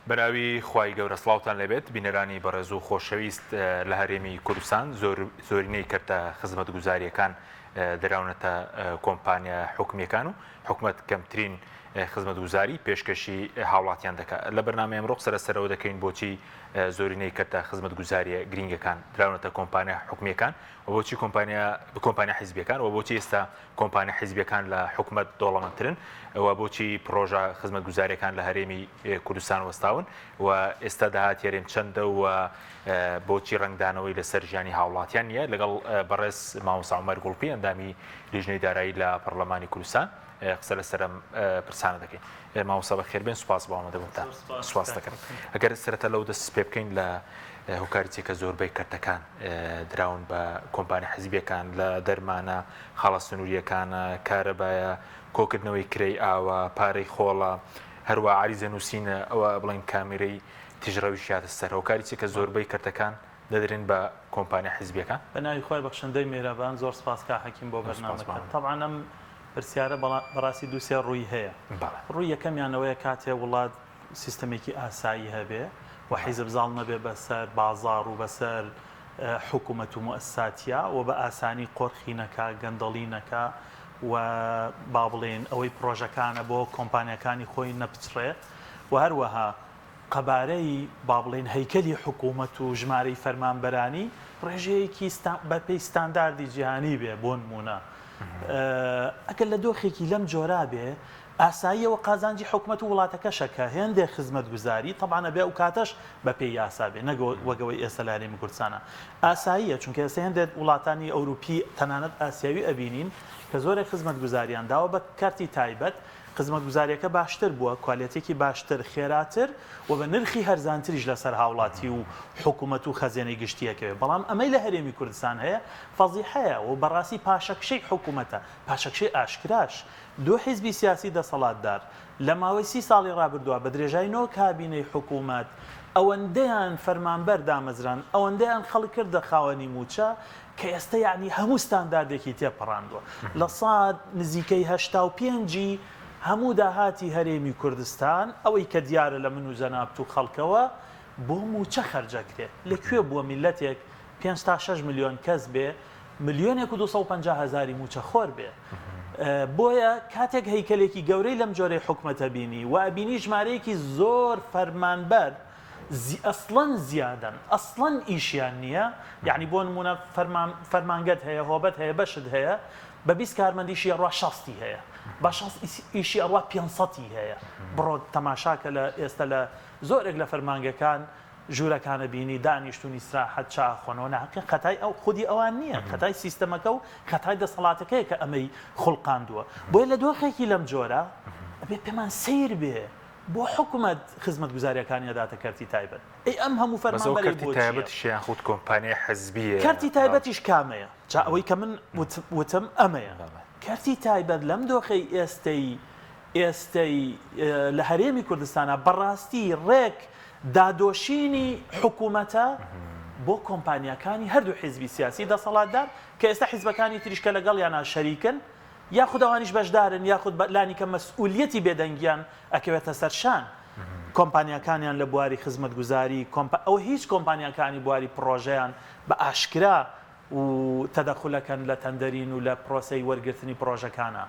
بەناوی خوای گەورە سڵاوتان لەبێت بینەرانی بەڕێز و خۆشەویست لە هەرێمی کوردستان زۆرینەی کردە خزمەتگوزاریەکان دراونەتە کۆمپانیا حکومیەکان و حکومەت کەمترین خزمەتگوزاری پێشکەشی هاوڵاتیان دەکات. لە بەرنامەیەم ڕۆک سەرەوە دەکەین بۆچی زۆرینەی کردە خزمەتگوزاریە گرینگەکان دراونەتە کۆمپانیا حکومیەکان و بۆچی کۆمپانیا حیزبیەکان و بۆچی ئێستا کۆمپانیا حیزبیەکان لە حکومەت دۆڵەمەندترن و بۆچی پرۆژە خزمەتگوزاریەکان لە هەرێمی کوردستان وەستاون و ئێستا داهات هەرێم چەندە و بۆچی ڕنگدانەوەی لەسەر ژیانی هاوڵاتیان نیە لەگەڵ بەڕێز مامۆستا عومەر گوڵپی ئەندامی لیژنەی دارایی لە پەرلەمانی کوردستان قسە لەسەرم پرسانە دەکەین. مامۆستا بەخێربێن، سوپاس بۆ ئامادەبوونتان. سوپاس دەکەم. ئەگەر سەرەتا لەو دەست پێ بکەین لە هۆکاری کە زۆربەی کەرتەکان دراون بە کۆمپانیا حیزبیەکان لە دەرمانە، خاڵە سنووریەکانە، کارەبایە، کۆکردنەوەی کرێی ئاوە، پارەی خۆڵە، هەروە عریزە نووسینە ئەوە بڵین کامێرەی تیژڕەوی شاتە سەر هۆکاری کە زۆربەی کەرتەکان دەدرێن بە کۆمپانیا حیزبیەکان. بەناوی خۆی بەخشندەی میێرەبان زۆر سپاس کا حەکیم بۆ بەرنامەکە. طبعاً ئەم پرسیارە بەڕاستی دووسێ ڕووی هەیە. ڕووی یەکەمیانەوەیە کاتێ وڵات سیستەمێکی ئاسایی هەبێ و حیزب زاڵ نەبێ بەسەر بازاڕ و بەسەر حکوومەت و موئسساتیا و بە ئاسانی قۆرخی نەکا، گەندەڵی نەکا و با بڵێن ئەوەی پرۆژەکانە بۆ کۆمپانیەکانی خۆی نەپچڕێ و هەروەها قەبارەی با بڵێن هەیکەلی حکوومەت و ژمارەی فەرمانبەرانی ڕێژەیەکی بەپێی ستانداردی جیهانی بێ بۆ نمونە. ئەگەر لە دۆخێکی لەم جۆرا بێ ئاساییەوە قازانجی حکوومەت و وڵاتەکەشەکە هێندێک خزمەتگوزاری تەبانە بێ و کاتەش بە پێی یاسا بێ وەگەوەی ئێستا لە هەرێمی کوردستانە ئاساییە، چونکە ئێستا هێندێک وڵاتانی ئەوروپی تەنانەت ئاسیاوی ئەبینین کە زۆرێک خزمەتگوزاریان داوە بە کارتی تایبەت خزمەتگوزاریەکە باشتر بووە، کوالێتێکی باشتر، خێراتر و بە نرخی هەرزانتریش لەسەر هاوڵاتی و حکوومەت و خەزێنەی گشتیەکەوێ. بەڵام ئەمەی لە هەرێمی کوردستان هەیە فەزیحەیە و بەڕاستی پاشەکشەی حکوومەتە، پاشەکشەی ئاشکراش. دوو حیزبی سیاسی دەسەڵاتدار لە ماوەی 30 ساڵی ڕابردووە بە درێژای نۆ کابینەی حکوومەت ئەوەندەیان فەرمانبەر دامەزران، ئەوەندەیان خەڵک کردە خاوەنی موچە کە ئێستا یعنی هەموو ستانداردێکی تێپەڕاندووە. لە ساڵ نزیکەی 85 هەموو داهاتی هەرێمی کوردستان ئەوەی کە دیارە لە من و جەنابەت و خەڵکەوە بۆ موچە خەرجەکرێ. لەکوێ بووە میلەتێک 5 تا 6 ملیۆن کەس بێ، 1,250,000 موچە خۆر بێ. بۆیە کاتێک هەیکلێکی گەورەی لەم جۆرەی حکوومەتە بینی و ئەبینی ژمارەیەکی زۆر فەرمانبەر ئەسڵەن زیادن، ئەسڵەن ئیشیان نییە، یعنی بۆ نمونە فەرمانگەت هەیە، هۆبەت هەیە، بەشت هەیە، بە 20 کارمەندیشی ئەڕوا 60 هەیە، بە 60 ئیشی ئەڕوا 500 هەیە. بڕۆ تەماشاکە لە ئێستا لە زۆرێک لە فەرمانگەکان ژوورەکانە بینی دانیشتونی استراحەت چاخۆنەوە ناکە خەتای ئەو خودی ئەوان نییە، خەتای سیستەمەکە و خەتای دەسەڵاتەکەیە کە ئەمەی خوڵقاندووە. بۆیە لە دۆخێکی لەم جۆرە ئەبێ پێمان سیر بێ بۆ حکوومەت خزمەتگوزاریەکانی دەداتە کەرتی تایبەت. ئەی ئەم هەموو فەرمانبەری بۆ تایبەتیشیان خود کۆمپانیا حیزبیە. کەرتی تایبەتیش کامەیە؟ جا ئەوەی کە من وتم ئەمەیە. کەرتی تایبەت لەم دۆخەی ئێستەی لە هەرێمی کوردستانە بەڕاستی ڕێک دادۆشینی حکوومەتە بۆ کۆمپانیەکانی هەردوو حیزبی سیاسی دەسەڵاتدار کە ئێستا حیزبەکانی تریشکە لەگەڵ یانە شەریکن یاخود ئەوانیش بەشدارن یاخود لانی کە مەسئولیەتی بێدەنگیان ئەکەوێتە سەرشان کۆمپانیەکانیان لە بواری خزمەتگوزاری ئەو هیچ کۆمپانیەکانی بواری پرۆژەیان بە ئاشکرا و تەدەخولەکەن لە تەندەرین و لە پرۆسەی وەرگرتنی پرۆژەکانە،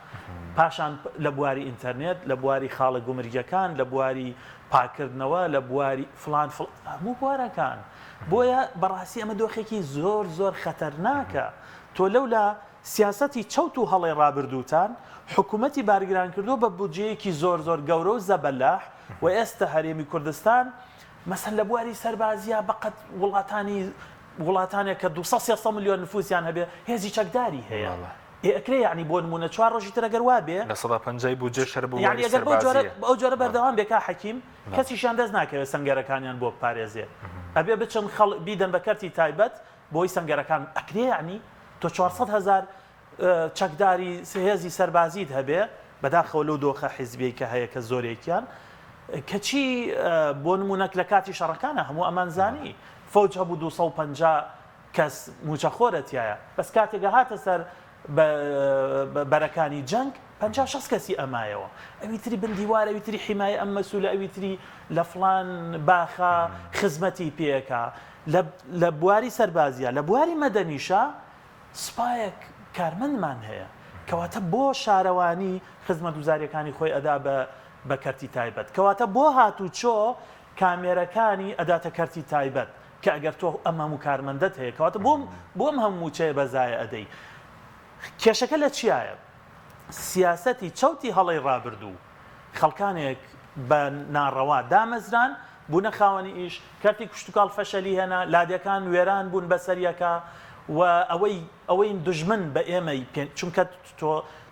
پاشان لە بواری ئینتەرنێت، لە بواری خاڵە گومرگیەکان، لە بواری پاکردنەوە، لە بواری فلان هەموو بوارەکان. بۆیە بەڕاستی ئەمە دۆخێکی زۆر زۆر خەتەرناکە. تۆ لەولا سیاسەتی چەوت و هەڵی ڕابردووتان حکوومەتی بارگران کردو بە بودجەیەکی زۆر زۆر گەورە و زەبەلاح و ئێستا هەرێمی کوردستان مەسەن لە بواری سەربازیە بەقەت وڵاتانێک کە 200-300 ملیۆن نفوسیان هەبێ هێزی چەکداری هەیە. ئەکرێ یعنی بۆ نمونە 4 ڕۆژی تر ئەگەر وا بێ لە 150 بودجە شەر بوو، یعنی ئەگەر بەو جۆرە بەردەوام بێکا حەکیم کەسیشان دەست ناکەوێت سەنگەرەکانیان بۆ بپارێزێ، ئەبێ بچن بیدەن بە کەرتی تایبەت بۆی سەنگەرەکان. ئەکرێ یعنی تۆ 400,000 چەکداری هێزی سەربازیت هەبێ بەداخەوە لەو دۆخە حیزبی کە هەیە کە زۆرێکیان کەچی بۆ نمونەک لە کاتی شەڕەکانە هەموو ئەمانزانی فەوج هەبوو 250 کەس موچەخۆرەتیایە، بەس کاتێکە هاتە سەر بەرەکانی جەنگ 50-60 کەسی ئەمایەوە ئەوی تری بندیوارە ئەوی تری حیمایە ئەم مەسوولە ئەوی تری لە فڵان باخە خزمەتی پێەکە لە بواری سەربازیە لە بواری مەدەنیشە سوپایەک کارمەندمان هەیە کەواتە بۆ شارەوانی خزمەتگوزاریەکانی خۆی ئەدا بە کەرتی تایبەت کەواتە بۆ هاتوچۆ کامێرەکانی ئەداتە کەرتی تایبەت کە ئەگەر تۆ ئەم هەموو کارمەندەت هەیە کەواتە بۆم هەموو چێ بەزایە ئەدەی کێشەکە لە چیایە سیاسەتی چەوتی هەڵی ڕابردوو خەڵکانێک بە ناڕەوا دامەزران بوونە خاوەنی ئیش کەرتی کوشتتوکاڵ فەشەلی هێنا لادەکان وێران بوون بەسەریەکە و ئەوەی دژمن بە ئێمەی چونکە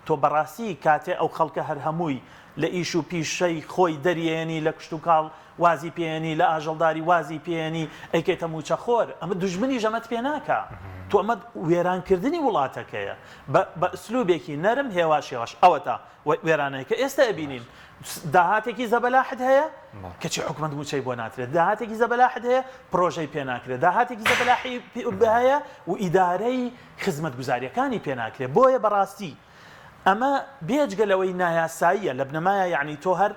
تۆ بەڕاستی کاتێ ئەو خەڵکە هەر هەمووی لە ئیش و پیشەی خۆی دەریێنی لە کشتتوکاڵ وازی پێێنی لە ئاژەڵداری وازی پێێنی ئەیکێتە موچەخۆر ئەمە دژمنی ژەمەت پێ ناکە تۆ ئەمە وێرانکردنی وڵاتەکەیە بە ئسلوبێکی نەرم هێواشێواش ئەوە تا وێرانەیە کە ئێستا ئەبینین داهاتێکی زەبەلاحت هەیە کەچی حکومەت موچەی بۆ ناترێت داهاتێکی زەبەلاحت هەیە پرۆژەی پێ ناکرێت داهاتێکی زەبەلاحی هەیە و ئیدارەی خزمەتگوزاریەکانی پێ ناکرێت بۆیە بەڕاستی ئەمە بێجگە لەوەی نایاساییە لە بنەمایە یعنی تۆ هەر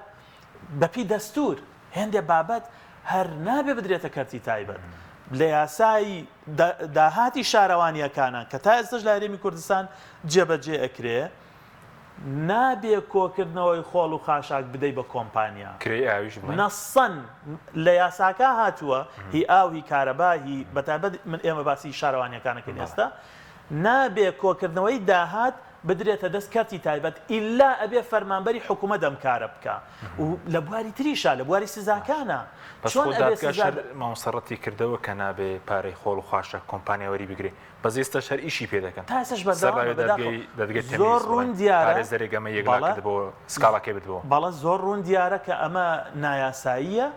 بەپی دەستور هێندێ بابەت هەر نابێ بدرێتە کەرتی تایبەت لە یاسایی داهاتی شارەوانیەکانە کە تا ئێستش لە هەرێمی کوردستان جێبەجێ ئەکرێ نابێ کۆکردنەوەی خۆڵ و خاشاک بدەی بە کۆمپانیا نەسەن لە یاساکە هاتووە هی ئاو هی کارەبا هی بەتابەت من ئێمە باسی شارەوانیەکانەکەین ئێستا نابێ کۆکردنەوەی داهات بدرێتە دەست کەرتی تایبەت ئیلا ئەبێ فەرمانبەری حکوومەت ئەم کارە بکە و لە بواری تریشە لە بواری سزاکانە چۆن مامۆسەڕەتی کردەوە کە نابێ پارەی خۆڵ و خاشە کۆمپانیاوەری بگرێ بەس ئێستا شەر ئیشی پێ دەکەن تا ئێستش زۆر ڕوون دیارە زەرێگەمە یەکلاکردبەوە سکاڵاکێ بدبەوە بەڵە زۆر ڕوون دیارە کە ئەمە نایاساییە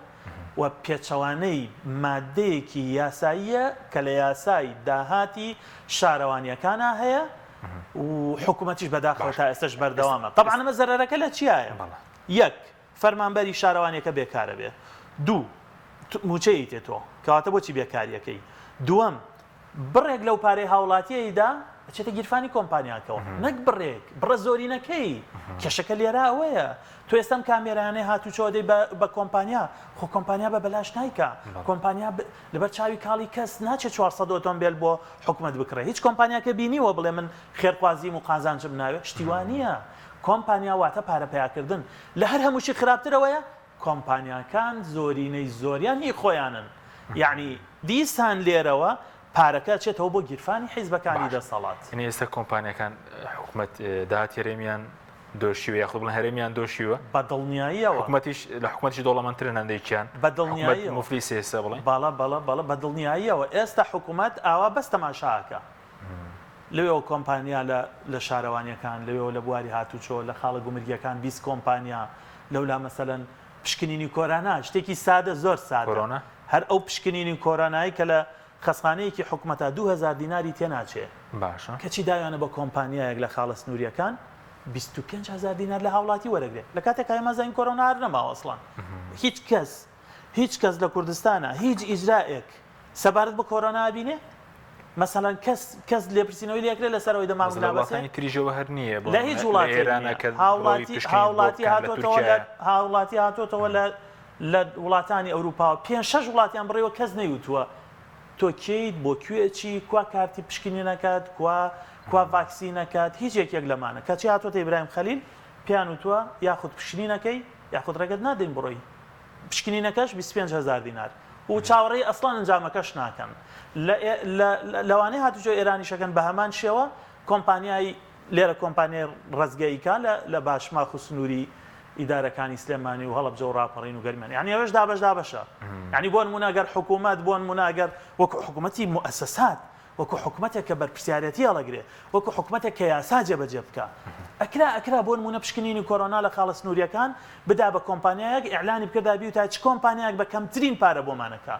و پێچەوانەی مادەیەکی یاساییە کە لە یاسای داهاتی شارەوانیەکانە هەیە و حکوومەتیش بەداخەوە تا ئێستش بەردەوامە طبعا ئەمە زەرەرەکە لە چیایە یەک فەرمانبەری شارەوانیەکە بێکارە بێ دوو موچەی تێتۆ کەواتە بۆچی بێکاریەکەی دووەم بڕێک لەو پارەی هاوڵاتیەیدا بچێتە گیرفانی کۆمپانیاکەەوە نەک بڕە زۆرینەکەی کێشەکە لێرە ئەوەیە تۆ ئێستام کامێرانەی هاتوچۆ دەی بە کۆمپانیا خۆ کۆمپانیا بە بەلاش نایکە کۆمپانیا لەبەر چاوی کاڵی کەس ناچێت 400 ئۆتۆمبیل بۆ حکوومەت بکڕێ هیچ کۆمپانیاکە بینیوە بڵێ من خێرخوازیم و قازانجم ناوێت شتیوانیە کۆمپانیا واتە پارەپیاکردن لە هەر هەمووشی خراپترەوەیە کۆمپانیاکان زۆرینەی زۆریان هی خۆیانن یعنی دیسان لێرەوە پارەکە چێتەوە بۆ گیرفانی حیزبەکانی دەسەڵات ئێستا کۆمپانیەکان حکوومەت داهاتی هەرێمیان دۆشیوە یاخود بڵێن هەرێمیان دۆشیوە بە دڵنیاییەوە لە حکوومەتیش دەوڵەمەندترن هەندێکیان بە دڵنیایی مفلیس ئێستا بڵێن بەڵە بە دڵنیاییەوە ئێستا حکوومەت ئاوا بەس تەماشاکە لەوێەوە کۆمپانیا لە شارەوانیەکان لەوێەوە لە بواری هاتوچۆ لە خاڵە گومرگیەکان 20 کۆمپانیا لەولا مەسەلەن پشکنینی کۆرانە شتێکی سادە زۆر سادە هەر ئەو پشکنینی کۆرانایی کە لە خەسخانەیەکی حکوومەتە 2000 دیناری تێناچێ باشە کەچی دایانە بە کۆمپانیایەک لە خاڵە سنووریەکان 25,000 دینار لە هاوڵاتی وەرەگرێت لە کاتێک ئەمەزین کۆرۆنا نەماوە ئەسڵان هیچ کەس لە کوردستانە هیچ ئیجرائێک سەبارەت بە کۆرۆنا بینێ مەسەڵەن کەس لێپرسینەوەی لێکرێت لەسەرەوەی دەمامەکانی تریژەوە هەر نییە لە هیچ هاوڵاتی هاتۆتەوە لە وڵاتانی ئەوروپا 5-6 وڵاتیان بڕێەوە کەس نەیوتووە تۆ کەیت بۆ کوێچی کوا کارتی پشکنی نەکات کوا ڤاکسی نەکات هیچ یەکێک لەمانە کەچی هاتۆتە ئیبراهیم خەلیل پیان وتووە یاخود پشکنی نەکەی یاخود ڕێگەت نادەین بڕۆی پشکنی نەکەش 25,000 دینار و چاوەڕێی ئەسڵان ئەنجامەکەش ناکەن لەوانەیە هاتوچۆ ئێرانیشەکەن بە هەمان شێوە کۆمپانیای لێرە کۆمپانیای ڕزگەییکان لە باشماخ و سنووری ئیدارەکانی سلێمانی و هەڵەبجە و ڕاپەڕین و گەرمێن یعنی ئەوەش دابەشە یعنی بۆ نمونە ئەگەر حکوومەت بۆ نمونە ئەگەر وەکو حکوومەتی مؤسسات وەکو حکوومەتێک کە بەرپرسیارەتی هەڵەگرێ وەکو حکوومەتێک کە یاسا جێبەجێ بکە ئەکرا بۆ نمونە پشکنینی کۆرۆنا لە خاڵە سنووریەکان بدا بە کۆمپانیایەک ئیعلانی بکردا بی و تا چ کۆمپانیایەک بە کەمترین پارە بۆمانەکە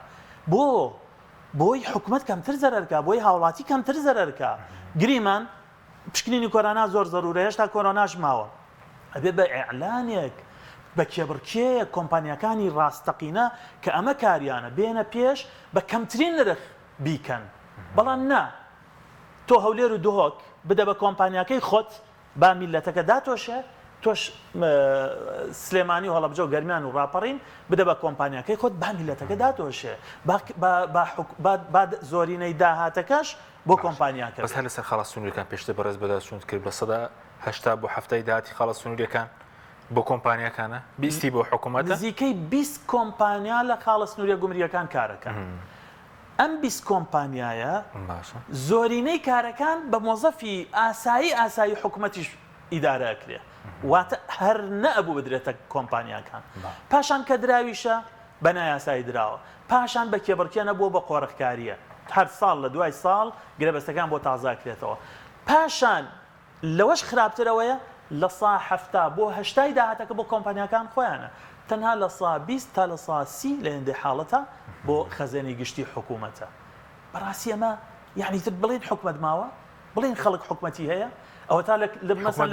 بۆی حکوومەت کەمتر زەرەرکە بۆی هاوڵاتی کەمتر زەرەرکە گریمان پشکنینی کۆرۆنا زۆر زەرورە هێشتا کۆرۆناش ماوە ئەبێ بە ئیعلانێک بە کێبڕکێ کۆمپانیەکانی ڕاستەقینە کە ئەمە کاریانە بێنە پێش بە کەمترین نرخ بیکەن بەڵام نا تۆ هەولێر و دهۆک بدە بە کۆمپانیاکەی خۆت با میلەتەکە داتۆشە تۆش سلێمانی و هەڵەبجە و گەرمیان و ڕاپەڕین بدە بە کۆمپانیاکەی خۆت با میلەتەکە داتۆشێ با زۆرینەی داهاتەکەش بۆ کۆمپانیاکە بەس هەر لەسەر خاڵە سنووریەکان پێشتر بەڕێز بەدەستچوون کرد بە 180 بۆ 70 داهاتی خاڵە سنووریەکان بۆ کۆمپانیەکانە بیستی بۆ حکوومەت نزیکەی 20 کۆمپانیا لە خاڵە سنووریە گومریەکان کارەکەن ئەم 20 کۆمپانیایە زۆرینەی کارەکان بە مۆزەفی ئاسایی حکوومەتیش ئیدارەکرێ واتە هەر نەبوو بدرێتە کۆمپانیاکان پاشان کە دراویشە بە نایاسایی دراوە پاشان بە کێبڕکێ نەبووە بە قۆڕەخکاریە هەر ساڵ لە دوای ساڵ گرەبەستەکان بۆ تازاکرێتەوە پاشان لەوەش خراپترەوەیە لە سا 70 بۆ 80 داهاتەکە بۆ کۆمپانیاکان خۆیانە تەنها لە سا 20 تا لە سا 30 لە هێندەی حاڵەتە بۆ خەزێنی گشتی حکوومەتە بەڕاستی ئەمە یعنی تر بڵێن حکومەت ماوە بڵێن خەڵک حکومەتی هەیە ئەوە تا مثلا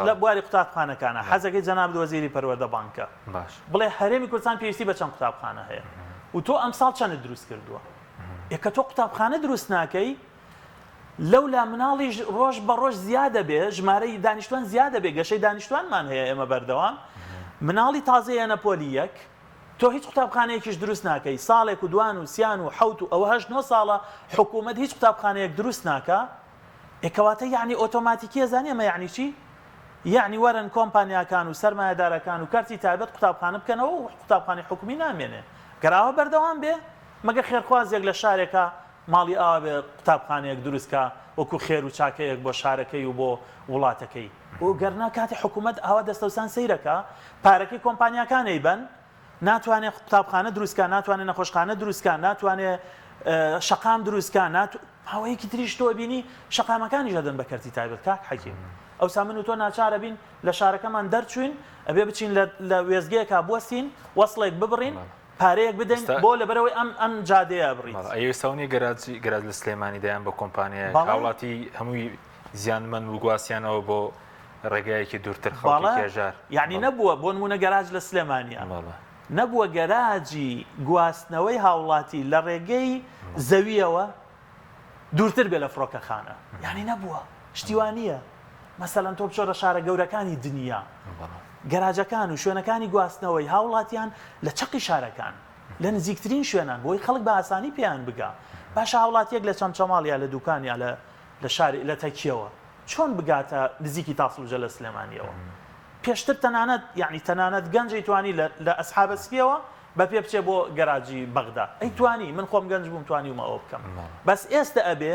لە بواری قوتابخانەکان قوتابخانەکانە حەزەکەی جەناب وەزیری پەروەردە بانکە بڵێ هەرێمی کوردستان پێویستی بە چەند قوتابخانە هەیە و تۆ ئەمساڵ چەندت دروست کردووە کە تۆ قوتابخانە دروست ناکەی لەولا مناڵی ڕۆژ بە ڕۆژ زیادە بێ ژمارەی دانیشتوان زیادە بێ گەشەی دانیشتوانمان هەیە ئێمە بەردەوام مناڵی تازەیە نەپۆلی یەک تۆ هیچ قوتابخانەیەکیش دروست ناکەی ساڵێک و دوان و سیان و حوت و ئەوە 8 ساڵە حکوومەت هیچ قوتابخانەیەک دروست ناکە ئێکەواتە یعنی ئۆتۆماتیکی ئەزانێ ئەمە یعنی چی؟ یعنی وەرن کۆمپانیاکان و سەرمایەدارەکان و کارتی تایبەت قوتابخانە بکەنەوە و قوتابخانەی حکومی نامێنێ گەراوە بەردەوام بێ مەگە خێرخوازێک لە شارێکە ماڵی ئاوا بێ قوتابخانەیەک دروستکە وەکو خێر و چاکەیەک بۆ شارەکەی و بۆ وڵاتەکەی و گەرنا کاتی حکوومەت ئاوا دەستەوسان سەیرەکە پارەکەی کۆمپانیاکانەی بن ناتوانێت قوتابخانە دروستکە ناتوانێت نەخۆشخانە دروستکە ناتوانێت شەقام دروستکە هاوەیەکی تریش تۆ بینی شەقامەکانی ژەدەن بە کەرتی تایبەت کاک حەکیم ئەوسا من و تۆ ناچارە بین لە شارەکەمان دەرچوین ئەبێ بچین لە وێزگەیەکە بوەستین وەسڵێک ببڕین پارەیەک بدەین بۆ لەبەرەوەی ئەم جادەیە بڕین ئەوێساونی گەراج لە سلێمانی دایان بە کۆمپانیا هاوڵاتی هەمووی زیانمەند و گواسیانەوە بۆ ڕێگایەکی دوورتر خەڵکی کێژار یعنی نەبووە بۆ نمونە گەراج لە سلێمانیە نەبووە گەراجی گواستنەوەی هاوڵاتی لە ڕێگەی زەویەوە دوورتر بێ لە فڕۆکەخانە یعنی نەبووە شتیوانیە مەسەلەن تۆ بچۆ لە شارە گەورەکانی دنیا گەراجەکان و شوێنەکانی گواستنەوەی هاوڵاتیان لە چەقی شارەکان لە نزیکترین شوێنان بۆی خەڵک بە ئاسانی پێیان بگا باشە هاوڵاتیەک لە چەمچەماڵیا لە دوکانیا لە شاری لە تەکیەوە چۆن بگاتە نزیکی تاسڵوجە لە سلێمانیەوە پێشتر تەنانەت گەنجی توانی لە ئەسحابەسکیەوە بە پێ بچێ بۆ گەراجی بەغدا ئەی توانی من خۆم گەنج بووم توانی ومە ئەوە بکەم بەس ئێستا ئەبێ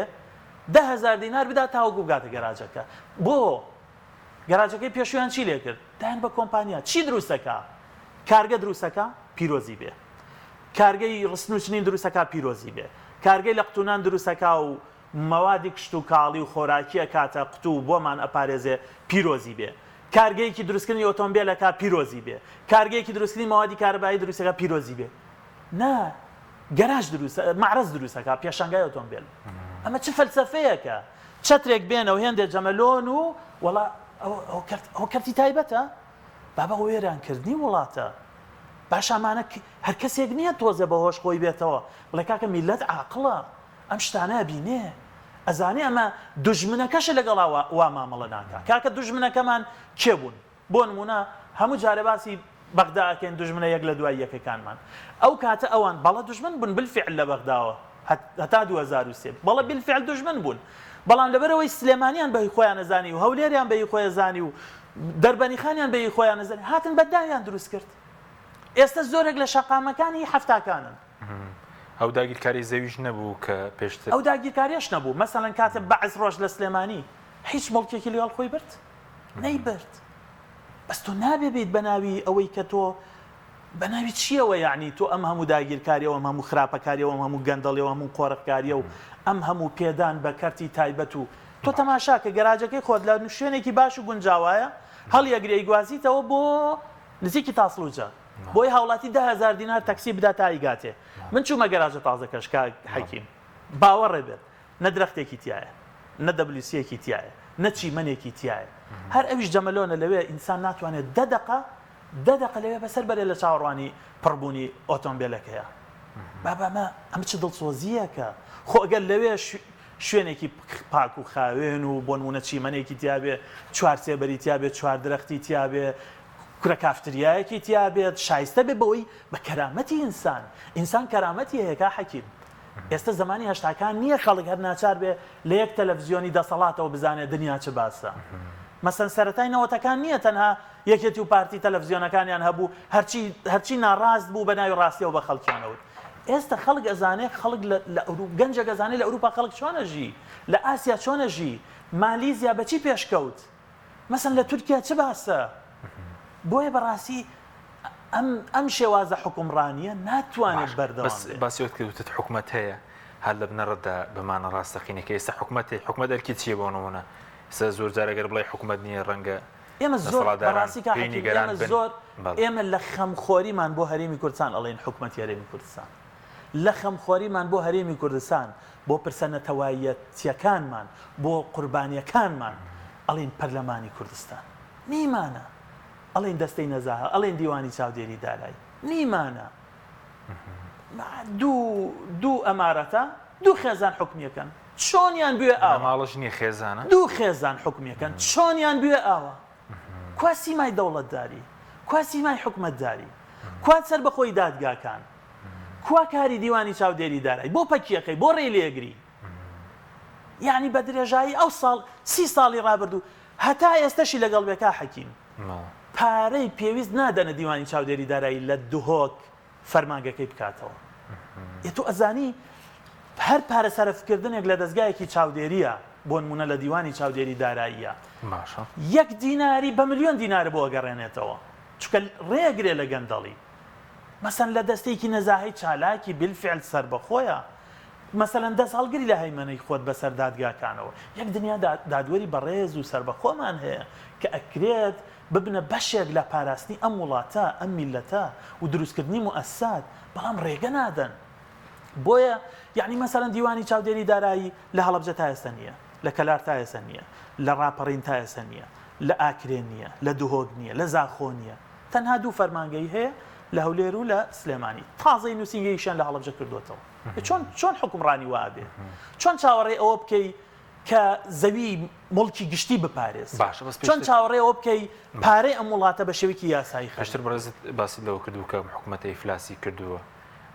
10,000 دینار بدا تاوەکو بگاتە گەراجەکە بۆ گەراجەکەی پێشویان چی لێ کرد دایان بە کۆمپانیا چی دروستەکە کارگە دروستەکە پیرۆزی بێ کارگەی ڕستنوچنین دروستەکە پیرۆزی بێ کارگەی لە قوتونان دروستەکە و مەوادی کشت و کاڵی و خۆراکیە کاتە قوتو بۆمان ئەپارێزێ پیرۆزی بێ کارگەیەکی دروستکردنی ئۆتۆمبیلەکە پیرۆزی بێ کارگەیەکی دروستکردنی مەوادی کارەبایی دروستەکە پیرۆزی بێ نا گەراژ دروستە معرەز دروستەکە پێشانگای ئۆتۆمبیل ئەمە چه فەلسەفەیەکە چەترێک بێنەوە هێندێک جەمەلۆن و وەڵا ئەو کەرتی تایبەتە بابا وێرانکردنی وڵاتە باشامانە هەر کەسێک نییە تۆزە بەهۆش خۆی بێتەوە بڵێ کاکە میلەت عاقڵە ئەم شتانە بینێ ئەزانێ ئەمە دوژمنەکەشە لەگەڵا وا مامەڵە ناکە کاکە دوژمنەکەمان کێ بوون بۆ نمونە هەموو جارە باسی بەغداکەین دوژمنە یەک لە دوای یەکەکانمان ئەو کاتە ئەوان بەڵە دوژمن بوون بالفعل لە بەغداوە هەتا 2003 بەڵە بالفعل دوژمن بوون بەڵام لەبەرەوەی سلێمانیان بەهی خۆیان نەزانی و هەولێریان بەهی خۆیان زانی و دەربەنیخانیان بەهی خۆیان نەزانی هاتن بەداویان دروست کرد ئێستا زۆرێک لە شەقامەکانی هەفتاکانن ئەو داگیرکاری زەویش نەبوو کە پێشتر ئەو داگیرکاریش نەبوو مەسەڵەن کاتە بەعز ڕۆژ لە سلێمانی هیچ مڵکێکی لەگەڵ خۆی برد نەیبرد بەس تۆ نابێ بیت بە ناوی ئەوەی کە تۆ بە ناوی چیەوە یعنی تۆ ئەم هەموو داگیرکاریەوە ئەم هەموو خراپەکاریەوە ئەم هەموو گەندەڵیەوە هەموو قۆڕەکاریە و ئەم هەموو پێدان بە کەرتی تایبەت و تۆ تەماشا کە گەراجەکەی خۆت لە شوێنێکی باش و گونجاوایە هەڵیەگرێی گوازیتەوە بۆ نزیکی تاسڵوجە بۆی هاوڵاتی 10,000 دینار تەکسی بدا تا ئیگاتێ من چوومە گەراجە تازەکەش حەکیم باوەڕێ بێت نە درەختێکی تایە نە دەبلیسیەکی تایە نە چیمەنێکی تایە هەر ئەویش جەمەلۆنە لەوێ ئینسان ناتوانێت 10 دقە لەوێ بەسەر بەرێ لە چاوەڕوانی پڕبوونی ئۆتۆمبیلەکەیە بابا ئەمە چ دڵسۆزیەکە خۆ ئەگەر لەوێ شوێنێکی پاک و خاوێن و بۆ نمونە چیمەنێکی تیابێ چوار سێبەری تیابێت چوار درەختی تیابێ کورە کافتریایەکی تیابێت شایستە بێ بەوەی بە کەرامەتی ئینسان کەرامەتی هەیە حەکیم. ئێستا زمانی هەشتاکان نییە خەڵک هەر ناچار بێ لە یەک تەلەڤیزیۆنی دەسەڵاتەوە بزانێت دنیا چ باسە. مەسەن سەرەتای نەوەتەکان نییە تەنها یەکێتی و پارتی تەلەڤیزیۆنەکانیان هەبوو هەرچی ناڕاست بوو بە ناوی ڕاستیەوە بە خەڵکیانەوت. ئێستا خەڵک ئەزانێ خەڵک گەنجە گەزانێ لە ئەوروپا خەڵک چۆنەژی، لە ئاسیا چۆنەژی، مالیزیا بەچی پێشکەوت، مەسەن لە تورکیا چ باسە. بۆیە بەڕاستی ئەم شێوازە حکومڕانیە ناتوانێت بەردەوام باسیۆت کردوتت حکومەت هەیە هەر لە بنەڕەتدا بمانە ڕاستەقینەکە ئێستا حکومەت دەرکی چیە بۆ نمونە ئێستا زۆر جارەگەر بڵێ حکومەت نییە ڕەنگە ئێمە زۆر بەڕاستی ئێمە لە خەمخۆریمان بۆ هەرێمی کوردستان ئەڵێن حکومەتی هەرێمی کوردستان، لە خەمخۆریمان بۆ هەرێمی کوردستان بۆ پرسە نەتەوایەتیەکانمان بۆ قوربانیەکانمان ئەڵێن پەرلەمانی کوردستان نیمانە، ئەڵێن دەستەی نەزاهە، ئەڵێن دیوانی چاودێری دارایی نیمانە. دوو ئەمارەتە دوو خێزان حکومیەکەن چۆنیان بوێ ئاوە ماڵش نییە خێزانە دوو خێزان حکومیەکەن چۆنیان بوێ ئاوە کوا سیمای دەوڵەتداری، کوا سیمای حکومەتداری، کوا سەر بەخۆی دادگاکان، کوا کاری دیوانی چاودێری دارایی بۆ پەکیەکەی بۆ ڕێی لێگری. یعنی بە درێژایی ئەو ساڵ 30 ساڵی ڕابردوو هەتا ئێستاشی لەگەڵ بێکا حەکیم پارەی پێویست نادەنە دیوانی چاودێری دارایی لە دوهۆک فەرمانگەکەی بکاتەوە. ئێتۆ ئەزانی هەر پارە سەرفکردنێک لە دەستگایەکی چاودێریە بۆ نمونە لە دیوانی چاودێری داراییە 1 دیناری بە ملیۆن دینارە بۆ ئەگەڕێنێتەوە چونکە ڕێگرێ لە گەندەڵی. مەسەن لە دەستێکی نەزاهی چالاکی بالفعل سەر بەخۆیە، مەسەلەن دەست هەڵگری لە هەیمەنەی خۆت بەسەر دادگاکانەوە. یەک دنیا دادوەری بەڕێز و سەربەخۆمان هەیە کە ئەکرێت ببنە بەشێک لە پاراستنی ئەم وڵاتە ئەم میلەتە و دروستکردنی موئەسسات، بەڵام ڕێگە نادەن. بۆیە یعنی مەسەلەن دیوانی چاودێری دارایی لە هەڵەبجە تا ئێستا نییە، لە کەلار تا ئێستا نییە، لە ڕاپەڕین تا ئێستا نییە، لە ئاکرێن نییە، لە دوهۆک نییە، لە زاخۆ نییە. تەنها دوو فەرمانگەی هەیە لە هەولێر و لە سلێمانی. تازەی نووسینگەیشیان لە هەڵەبجە کردوتەوە. چۆن حکومڕانی وابێ؟ چۆن چاوەڕێ ئەوە بکەی کە زەوی مڵکی گشتی بپارێز؟ چۆن چاوەڕێ ئەوە بکەی پارەی ئەم وڵاتە بە شێوەیەکی یاسایی خەشتر بەڕێزت باسی لەوە کردو کە حکومەتە ئیفلاسی کردووە.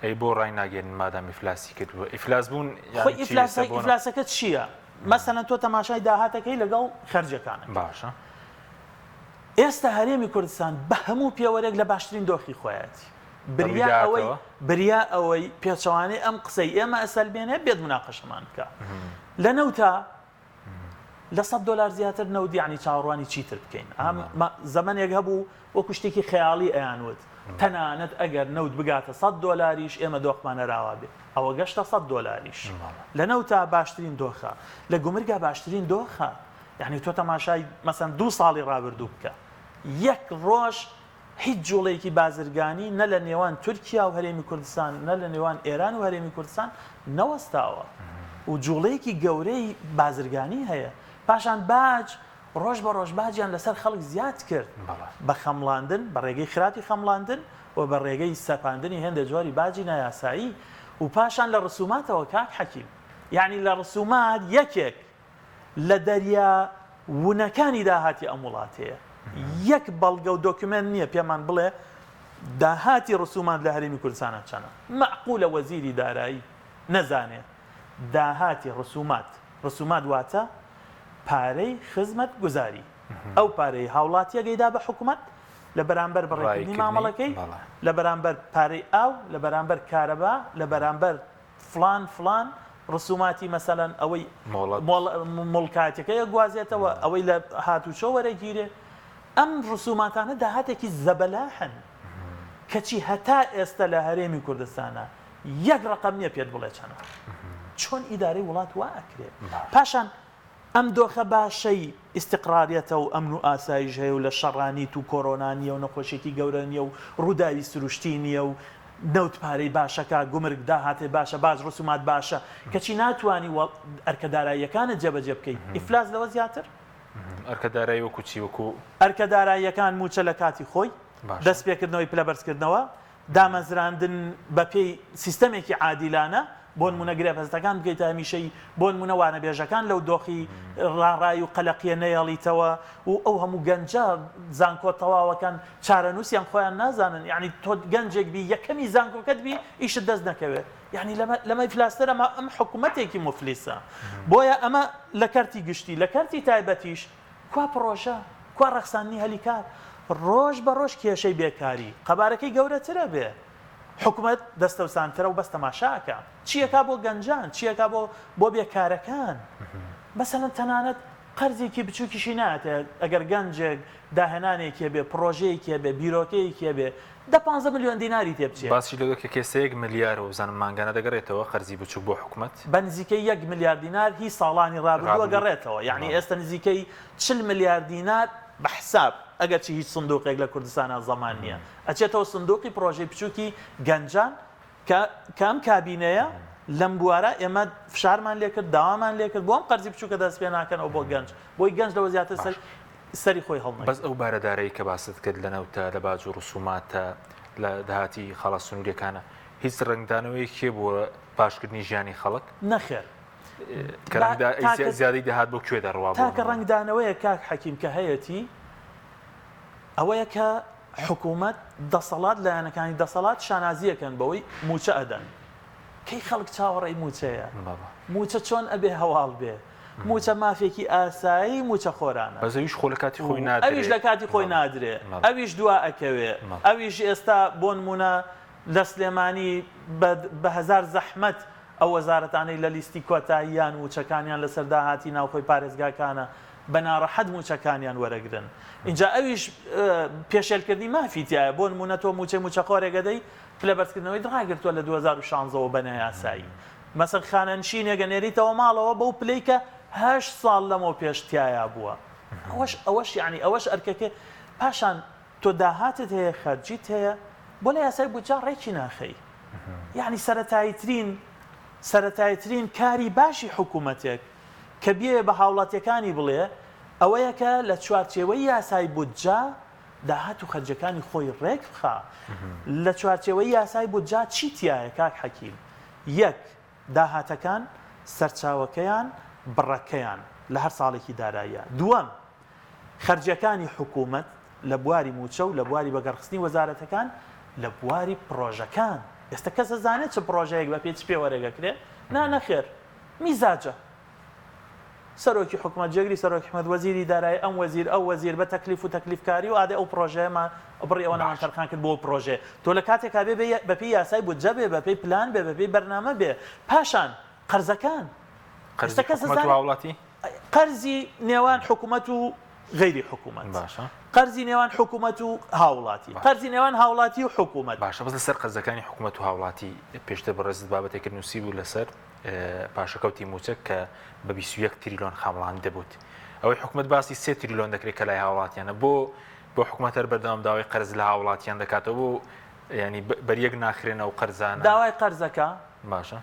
ئەی بۆ ڕای ناگەێن مادام ئیفلاسی کردووە. ئیفلاس بوون ئیفلاسەکە چییە؟ مەسەلەن تۆ تەماشای داهاتەکەی لەگەڵ خەرجەکانە. باشە. ئێستا هەرێمی کوردستان بە هەموو پێوەرێک لە باشترین دۆخی خۆیەتی. بریا ئەوەی پێچەوانەی ئەم قسەی ئێمە ئەسەلبێنێ بێت مناقەشەمان بکە. لە نەوتا لە $100 زیاتر نەوت یعنی چاوەڕوانی چیتر بکەین. زەمانێک هەبوو وەکو شتێکی خەیاڵی ئەیانوت تەنانەت ئەگەر نەوت بگاتە $100 ئێمە دۆخمان نەراوا بێ، ئەوە گەشتە $100. لە نەوتا باشترین دۆخە، لە گومرگا باشترین دۆخە. یعنی تۆ تەماشای مەسەن 2 ساڵی ڕابردوو بکە، یەک ڕۆژ هیچ جوڵەیەکی بازرگانی نە لە نێوان تورکیا و هەرێمی کوردستان نە لە نێوان ئێران و هەرێمی کوردستان نەوەستاوە و جوڵەیەکی گەورەی بازرگانی هەیە. پاشان باج ڕۆژ بە ڕۆژ باجیان لەسەر خەڵک زیاد کرد بە خەمڵاندن، بە ڕێگەی خراپی خەمڵاندن و بە ڕێگەی سەپاندنی هێندە جۆری باجی نایاسایی و پاشان لە ڕسوماتەوە کاک حەکیم. یعنی لە ڕسومات یەکێک لە دەریا وونەکانی داهاتی ئەم وڵاتەیە. یەک بەڵگە و دۆکیومنت نییە پێمان بڵێ داهاتی ڕسومات لە هەرێمی کوردستانە چەنە. مەعقولە وەزیری دارایی نەزانێت داهاتی ڕسومات واتە پارەی خزمەت گوزاری. ئەو پارەی هاوڵاتیە گەیدا بە حکوومەت لە بەرامبەر بەڕێکردنی مامەڵەکەی، لە بەرامبەر پارەی ئاو، لە بەرامبەر کارەبا، لە بەرامبەر فلان ڕسوماتی مەسەلەن ئەوەی مڵکاتەکەیە گوازێتەوە، ئەوەی لە هاتوچۆ وەرەگیرێ. ئەم ڕسوماتانە داهاتێکی زەبەلاحن کەچی هەتا ئێستا لە هەرێمی کوردستانە یەک ڕقم نییە پێت بڵێ چەنە. چۆن ئیدارەی وڵات وا ئەکرێت؟ پاشان ئەم دۆخە باشەی ئیستیقراریەتە و ئەمن و ئاسایش هەیە و لە شەڕانیت و کۆرۆنا نیە و نەخۆشیێکی گەورە نیە و ڕووداوی سروشتی نییە و نەوت پارەی باشەکە گومرگ داهاتێ باشە باش ڕسومات باشە کەچی ناتوانی ئەرکەداراییەکانت جێبەجێ بکەیت. ئیفلاس لەوە زیاتر ئەرکەدارایی وەکو چی وەکو ئەرکەداراییەکان موچە لە کاتی خۆی، دەست پێکردنەوەی پلەبەرزکردنەوە، دامەزراندن بە پێی سیستەمێکی عادیلانە بۆ نمونە گرێبەستەکان بگەیتە هەمیشەی بۆ نمونە وانەبێژەکان لەو دۆخی ڕاڕای و قەلەقیە نەیەڵیتەوە و ئەو هەموو گەنجە زانکۆ تەواوەکان چارەنووسیان خۆیان نازانن یعنی تۆ گەنجێک بی یەکەمی زانکۆکەت بی ئیشت دەست نەکەوێت یعنی لەمە ئیفلاستەر ئەم حکوومەتێکی مفلیسە بۆیە ئەمە لە کەرتی گشتی لە کەرتی تایبەتیش کوا پرۆژە کوا ڕەخساندنی هەلیکار ڕۆژ بە ڕۆژ کێشەی بێکاری قەبارەکەی گەورەترە بێ حکوومەت دەستەوسانترە و بەس تەماشاکە چیەکا بۆ گەنجان چیەکا بۆ بێکارەکان مەسەڵەن تەنانەت قەرزێکی بچووکیشی ناتێ ئەگەر گەنجێک داهێنانێکێ بێ پرۆژەیەکێ بێ بیرۆکەیەکێ بێ 15 ملیۆن دیناری تێ بچێت باسی لەگە کە کێسەیەک ملیار و زانم مانگانە دەگەڕێتەوە قەرزی بچووک بۆ حکوومەت بە نزیکەی 1 ملیار دینار هی ساڵانی ڕابردووە گەڕێتەوە یعنی ئێستا نزیکەی 40 ملیار دینار بە حساب ئەگەر چی هیچ سندوقێک لە کوردستانە زەمان نییە ئەچێتەوە سندوقی پرۆژەی بچووکی گەنجان کام کابینەیە لەم بوارە ئێمە فشارمان لێکرد داوامان لێکرد بۆم قەرزی بچووکە دەست پێ ناکەنەوە بۆ گەنج بۆی گەنج لەوە زیاتر سەری خۆی هەڵنێ بەس ئەو بارەدارەی کە باست کرد لەنەوتە لە باج و ڕسوماتە لە داهاتی خەڵە سنوورەکانە هیچ ڕنگدانەوەی کێ بۆ باشکردنی ژیانی خەڵک نەخێر زیادی دەهات بۆ کوێ دەڕوا تاکە ڕنگدانەوەیە کاک حەکیم کە هەیەی ئەوەیە کە حکوومەت دەسەڵات لایەنەکانی دەسەڵات شانازیەکەن بەوەی موچە ئەدەن کەی خەڵک چاوەڕێی موچەیە موچە چۆن ئەبێ هەواڵ بێ موچە مافێکی ئاسایی موچە خۆرانە بەزەویش خۆ لە کاتی خۆی نادرێت ئەویش لە کاتی خۆی نادرێ ئەویش دوا ئەکەوێ ئەویش ئێستا بۆ نمونە لە سلێمانی بە هەزار زەحمەت ئەو وەزارەتانەی لە لیستی کۆتاییان موچەکانیان لەسەر داهاتی ناوخۆی پارێزگاکانە بە ناڕەحەت موچەکانیان وەرەگرن اینجا ئەویش پێشێلکردنی مافیتیایە بۆ نمونە تۆ موچەخۆرێگەدەی پلەبەرزکردنەوەی ڕاگرتووە لە 2016 بە نەیاسایی مەسەڵ خانەنشینێگە نێریتەوە ماڵەوە بەو پلەی کە 8 ساڵ لەمەوە پێشتیایە بووە ئەوەش یعنی ئەوەش ئەرکەکە پاشان تۆ داهاتت هەیە خەرجیت هەیە بۆ لە یاسای بودجا ڕێکی ناخەی یعنی سەرەتایترین کاری باشی حکوومەتێک کە بێ بە هاوڵاتیەکانی بڵێ ئەوەیە کە لە چوارچێوەی یاسای بودجا داهات و خەرجەکانی خۆی ڕێک بخا لە چوارچێوەی یاسای بودجا چی تایە کاک حەکیم یەک داهاتەکان سەرچاوەکەیان بڕەکەیان لە هەر ساڵێکی داراییە دووەم خەرجەکانی حکوومەت لە بواری موچە و لە بواری بەگەڕخستنی وەزارەتەکان لە بواری پرۆژەکان ئێستا کەس دەزانێت چ پرۆژەیەک بە پێچ پێ وەرەگەکرێ نەخێر میزاجە سەرۆکی حکوومەت جێگری سەرۆکی حکوومەت وەزیری دارایی ئەم وەزیر ئەو وەزیر بە تەکلیف و تەکلیفکاری و ئادەی ئەو پرۆژەیەمان بڕی ئەوەنەمان تەرخان کرد بۆ پرۆژێ تۆ لە کاتێکا بێ بەپی یاسای بودجە بێ بەپی پلان بێ بەپی بەرنامە بێ پاشان قەرزەکان وڵاتی قەرزی نێوان حکوومەت و غەیری حکوومەت باشە قەرزی نێوان حکوومەت و هاوڵاتی قەرزی نێوان هاوڵاتی و حکوومەت باشە بەس لەسەر قەرزەکانی حکوومەت و هاوڵاتی پێشتر بەڕێزت بابەتێکرد نووسی بوو لەسەر پاشەکەوتی موچە کە بە 21 تریلیۆن خاوەڵان دەبوت ئەوەی حکوومەت باسی 3 تریلیۆن دەکرێت کە لای هاوڵاتیانە بۆ حکوومەت هەر بەردەوام داوای قەرز لە هاوڵاتیان دەکاتەوە بۆ ینی بەریەک ناخرێنەوە قەرزانە داوای قەرزەکە باشە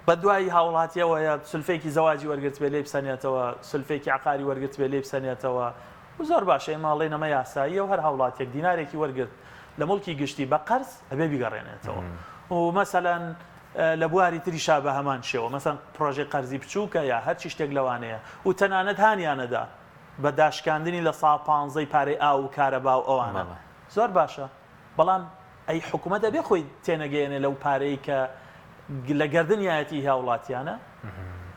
بە دوای هاوڵاتیەوەیە سلفێکی زەواجی وەرگرت بێ لێ بسەنێتەوە سلفێکی عقاری وەرگرت بێ لێ بسەنێتەوە و زۆر باشە ماڵی نەمە یاساییە و هەر هاوڵاتێک دینارێکی وەرگرت لە مڵکی گشتی بە قەرز ئەبێ بیگەڕێنێتەوە و مەسەلەن لە بواری تریشا بە هەمان شێوە مەسەن پرۆژەی قەرزی بچووکە یا هەرچی شتێک لەوانەیە و تەنانەت هانیانەدا بە داشکاندنی لە ساڵ 15 پارەی ئاو و کارەبا و ئەوانە زۆر باشە بەڵام ئەی حکوومەت دەبێ خۆی تێنەگەیەنێ لەو پارەی کە لە گەردنیایەتی هاوڵاتیانە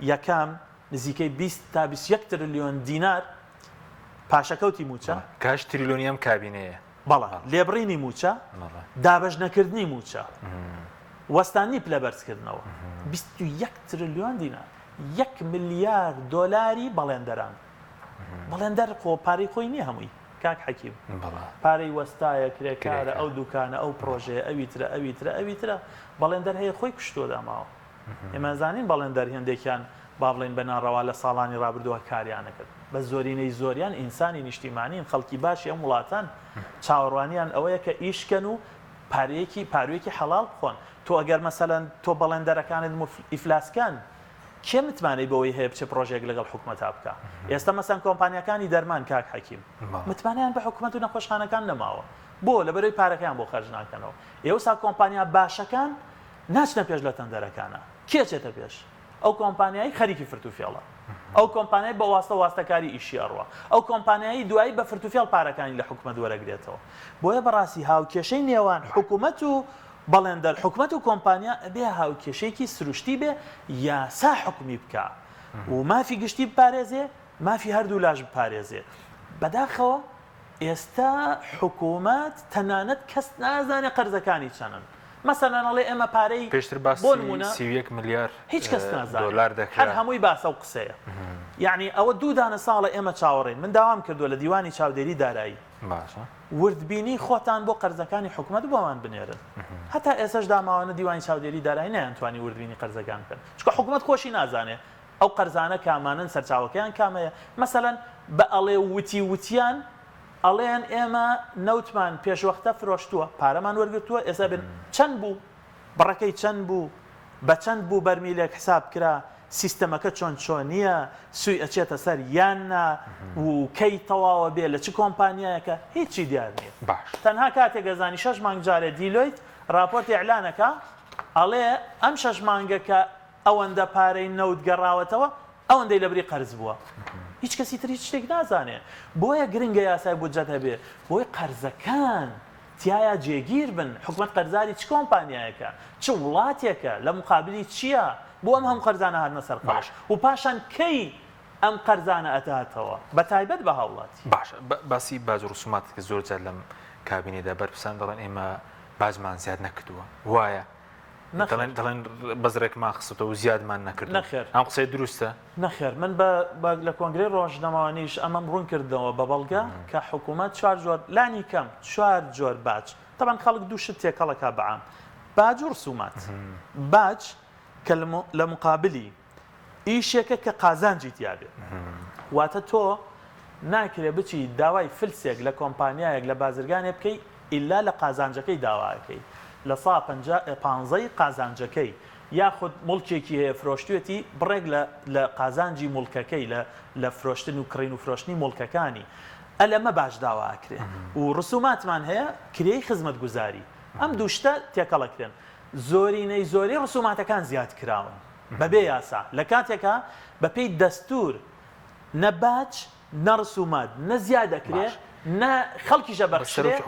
یەکام نزیکەی 20 تا 21 تریلیۆن دینار پاشەکەوتی موچە کاش تریلیۆنی ئەم کابینەیە بەڵام لێبڕینی موچە دابەش نەکردنی موچە وەستانی پلەبەرزکردنەوە 21 تریلیۆن دینار 1 ملیار دۆلاری بەڵێندەران بەڵێندەر خۆ پارەی خۆی نییە هەمووی کاک حەکیم پارەی وەستایە کرێکارە ئەو دوکانە ئەو پرۆژەیە ئەویترە بەڵێندەر هەیە خۆی کوشتۆ داماوە ئێمە زانین بەڵێندەر هێندێکیان با بڵێن بە ناڕەوا لە ساڵانی ڕابردووە کاریانە کرد بە زۆرینەی زۆریان ئینسانی نیشتیمانین خەڵکی باشی ئەم وڵاتان چاوەڕوانیان ئەوەیە کە ئیشکەن و پارەیەکی حەڵاڵ بخۆن تۆ ئەگەر مەسەلەن تۆ بەڵێندەرەکانت ئیفلاسکان کێ متمانەی بەوەی هەیە بچێ پرۆژێک لەگەڵ حکوومەتا بکە ئێستا مەسەن کۆمپانیەکانی دەرمان کاک حەکیم متمانیان بە حکوومەت و نەخۆشخانەکان نەماوە بۆ لەبەرەوەی پارەکەیان بۆ خەرج ناکەنەوە ئێوسا کۆمپانیا باشەکان ناچنە پێش لە تەندەرەکانە کێچێتە پێش ئەو کۆمپانیایی خەریکی فرتوفێڵە ئەو کۆمپانیای بە واستەکاری ئیشی ئەڕوە ئەو کۆمپانیایی دوایی بە فرتوفێڵ پارەکانی لە حکومەت وەرەگرێتەوە بۆیە بەڕاستی هاوکێشەی نێوان حکومەت و بەڵێندەر حکومەت و کۆمپانیا بێ هاوکێشەیەکی سروشتی بێ یاسا حکمی بکە و مافی گشتی بپارێزێ مافی هەردوو لاژ بپارێزێ بەداخەوە ئێستا حکومەت تەنانەت کەس نازانێ قەرزەکانی چەنن مەسەلەن ئەڵێ ئێمە پارەی پێشتر باسی 31 میلیارد هیچ کەس نازانێت دۆلار دەکرا هەر هەمووی باسە و قسەیە یعنی ئەوە دوو دانە ساڵە ئێمە چاوەڕێن من داوام کردووە لە دیوانی چاودێری دارایی باشە وردبینی خۆتان بۆ قەرزەکانی حکومەت بۆمان بنێرن هەتا ئێسش داماوانە دیوانی چاودێری دارایی نەیانتوانی وردبینی قەرزەکان بکەن چکە حکومەت خۆشی نازانێ ئەو قەرزانە کامانن سەرچاوەکەیان کامەیە مەسەلەن بە ئەڵێ وتیان ئەڵێن ئێمە نەوتمان پێشوەختە فرۆشتووە پارەمان وەرگرتووە ئێستا بن چەند بوو بڕەکەی چەند بوو بە چەند بوو بەرمیلێک حساب کرا سیستەمەکە چۆن نییە سوی ئەچێتە سەر یاننا و کەی تەواوە بێ لە چ کۆمپانیایەکە هیچی دیار نییە باش تەنها کاتێک گەزانی 6 مانگ جارێ دیلۆیت راپۆرتی ئەعلانەکە ئەڵێ ئەم 6 مانگەکە ئەوەندە پارەی نەوت گەڕاوەتەوە ئەوەندەی لەبری قەرز بووە هیچ کەسی تر هیچ شتێک نازانێ بۆیە گرنگە یاسای بودجەت هەبێ بۆی قەرزەکان تایە جێگیر بن حکومەت قەرزاری چ کۆمپانیایەکە چ وڵاتێکە لە مقابلی چییە بۆ ئەم هەم قەرزانە هاتنە سەر قەرش و پاشان کەی ئەم قەرزانە ئەتاتەوە بە تایبەت بە هاوڵاتی باش باسی باج و ڕسومات کە زۆر جار لەم کابینێدا بەرپرسان دەڵێن ئێمە باجمان زیاد نەکردووە وایە دەڵێن بەزرێکمان خستەوە و زیادمان نەکرد نەخێر ئەم قسەی دروستە نەخێر من لە کۆنگرەی ڕۆژنەماوانیش ئەمەم ڕوون کردەوە بە بەڵگە کە حکوومەت 4 جۆر لانی کەم 4 جۆر باج طبعا خەڵک دوو شت تێکەڵەکە بەعام باج و ڕسومات باج کە لە مقابلی ئیشێکە کە قازانجی تیابێت واتە تۆ ناکرێ بچی داوای فلسێک لە کۆمپانیایەک لە بازرگانێ بکەی ئیلا لە قازانجەکەی داواکەی لە 115 قازانجەکەی یاخود مڵکێکی هەیە فرۆشتوێتی بڕێک لە قازانجی مڵکەکەی لە فرۆشتن و کڕین و فرۆشتنی مڵکەکانی ئەلەمە باش داواکرێن و ڕسوماتمان هەیە کرێی خزمەت گوزاری ئەم دووشتە تێکەڵەکرێن زۆری ڕسوماتەکان زیاد کراون بەبێ یاسا لە کاتێکە بەپێی دەستور نەباج نەڕسومات نەزیاد دەکرێت خەڵکیشە بەخشرێت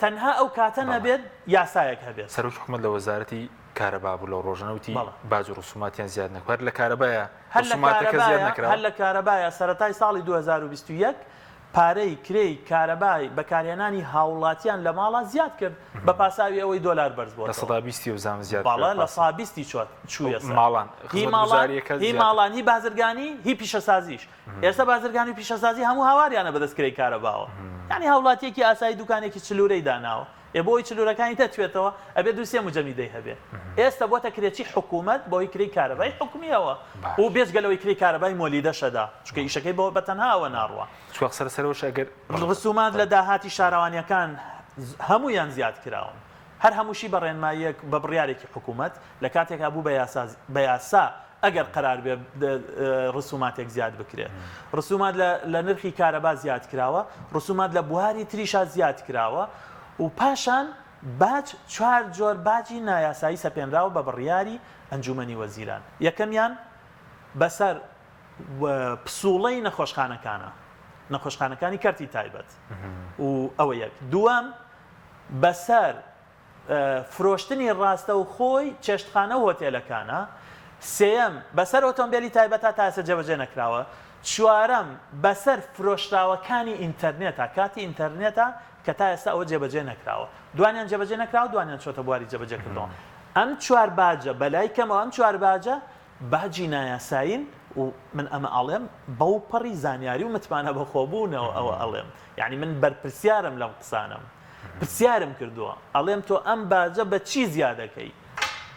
تەنها ئەو کاتە نەبێت یاسایەک هەبێت سەرۆکی حکومەت لە وەزارەتی کارەبا بوو لە ڕۆژنەوتی باج و ڕسوماتیان زیاد نەکرد لە کارەبایە ڕسوماتەکە زیاد نەکراوە هەر لە کارەبایە سەرەتای ساڵی 2021 پارەی کرێی کارەبای بەکارهێنانی هاوڵاتیان لە ماڵا زیاد کرد بە پاساوی ئەوەی دۆلار بەرز بووە لە 120 وزان زیاد باڵا لە 120 چوویە ماڵان هی ماڵان هی بازرگانی هی پیشەسازیش ئێستا بازرگانی و پیشەسازی هەموو هاواریانە بەدەستکرێی کارەباوە یعنی هاوڵاتیەکی ئاسایی دوکانێکی چلوورەی داناوە بۆی چلوورەکانی دەتوێتەوە ئەبێ دووسێ مجەمیدەی هەبێ ئێستا بۆتە کرێکی حکوومەت بۆی کری کارەبای حکومیەوە و بێزگەلەوەی کری کارەبای مۆلیدەشەدا چکە ئیشەکەی بۆ بەتەنهاوە ناڕوە سەرەوەش ئەگەر ڕسومات لە داهاتی شارەوانیەکان هەمویان زیاد کراون هەر هەمووشی بە ڕێنماییەک بە بڕیارێکی حکوومەت لە کاتێکا بوو بە یاسا ئەگەر قرار بێ ڕسوماتێک زیاد بکرێت ڕسومات لە نرخی کارەبا زیاد کراوە ڕسومات لە بواری تریشا زیاد کراوە و پاشان باج 4 جۆر باجی نایاسایی سەپێنراوە بە بڕیاری ئەنجومەنی وەزیران یەکەمیان بەسەر پسوڵەی نەخۆشخانەکانی کەرتی تایبەت و ئەوە یەک دووەم بەسەر فرۆشتنی ڕاستە و خۆی چێشتخانە و هۆتێلەکانە سێەم بەسەر ئۆتۆمبیلی تایبەتە تا ئێستا جێبەجێ نەکراوە چوارەم بەسەر فرۆشراوەکانی ئینتەرنێتە کاتی ئینتەرنێتە کە تا ئێستا ئەوە جێبەجێ نەکراوە دوانیان جێبەجێ نەکراوە دوانیان چۆتە بواری جێبەجێکردنەوە ئەم 4 باجە بەلای کەمەوە ئەم 4 باجە باجی نایاساین و من ئەمە ئەڵێم بەو پەڕی زانیاری و متمانە بەخۆبوونەوە ئەوە ئەڵێم یعنی من بەرپرسیارم لەم قسانم پرسیارم کردووە ئەڵێم تۆ ئەم باجە بە چی زیادەکەی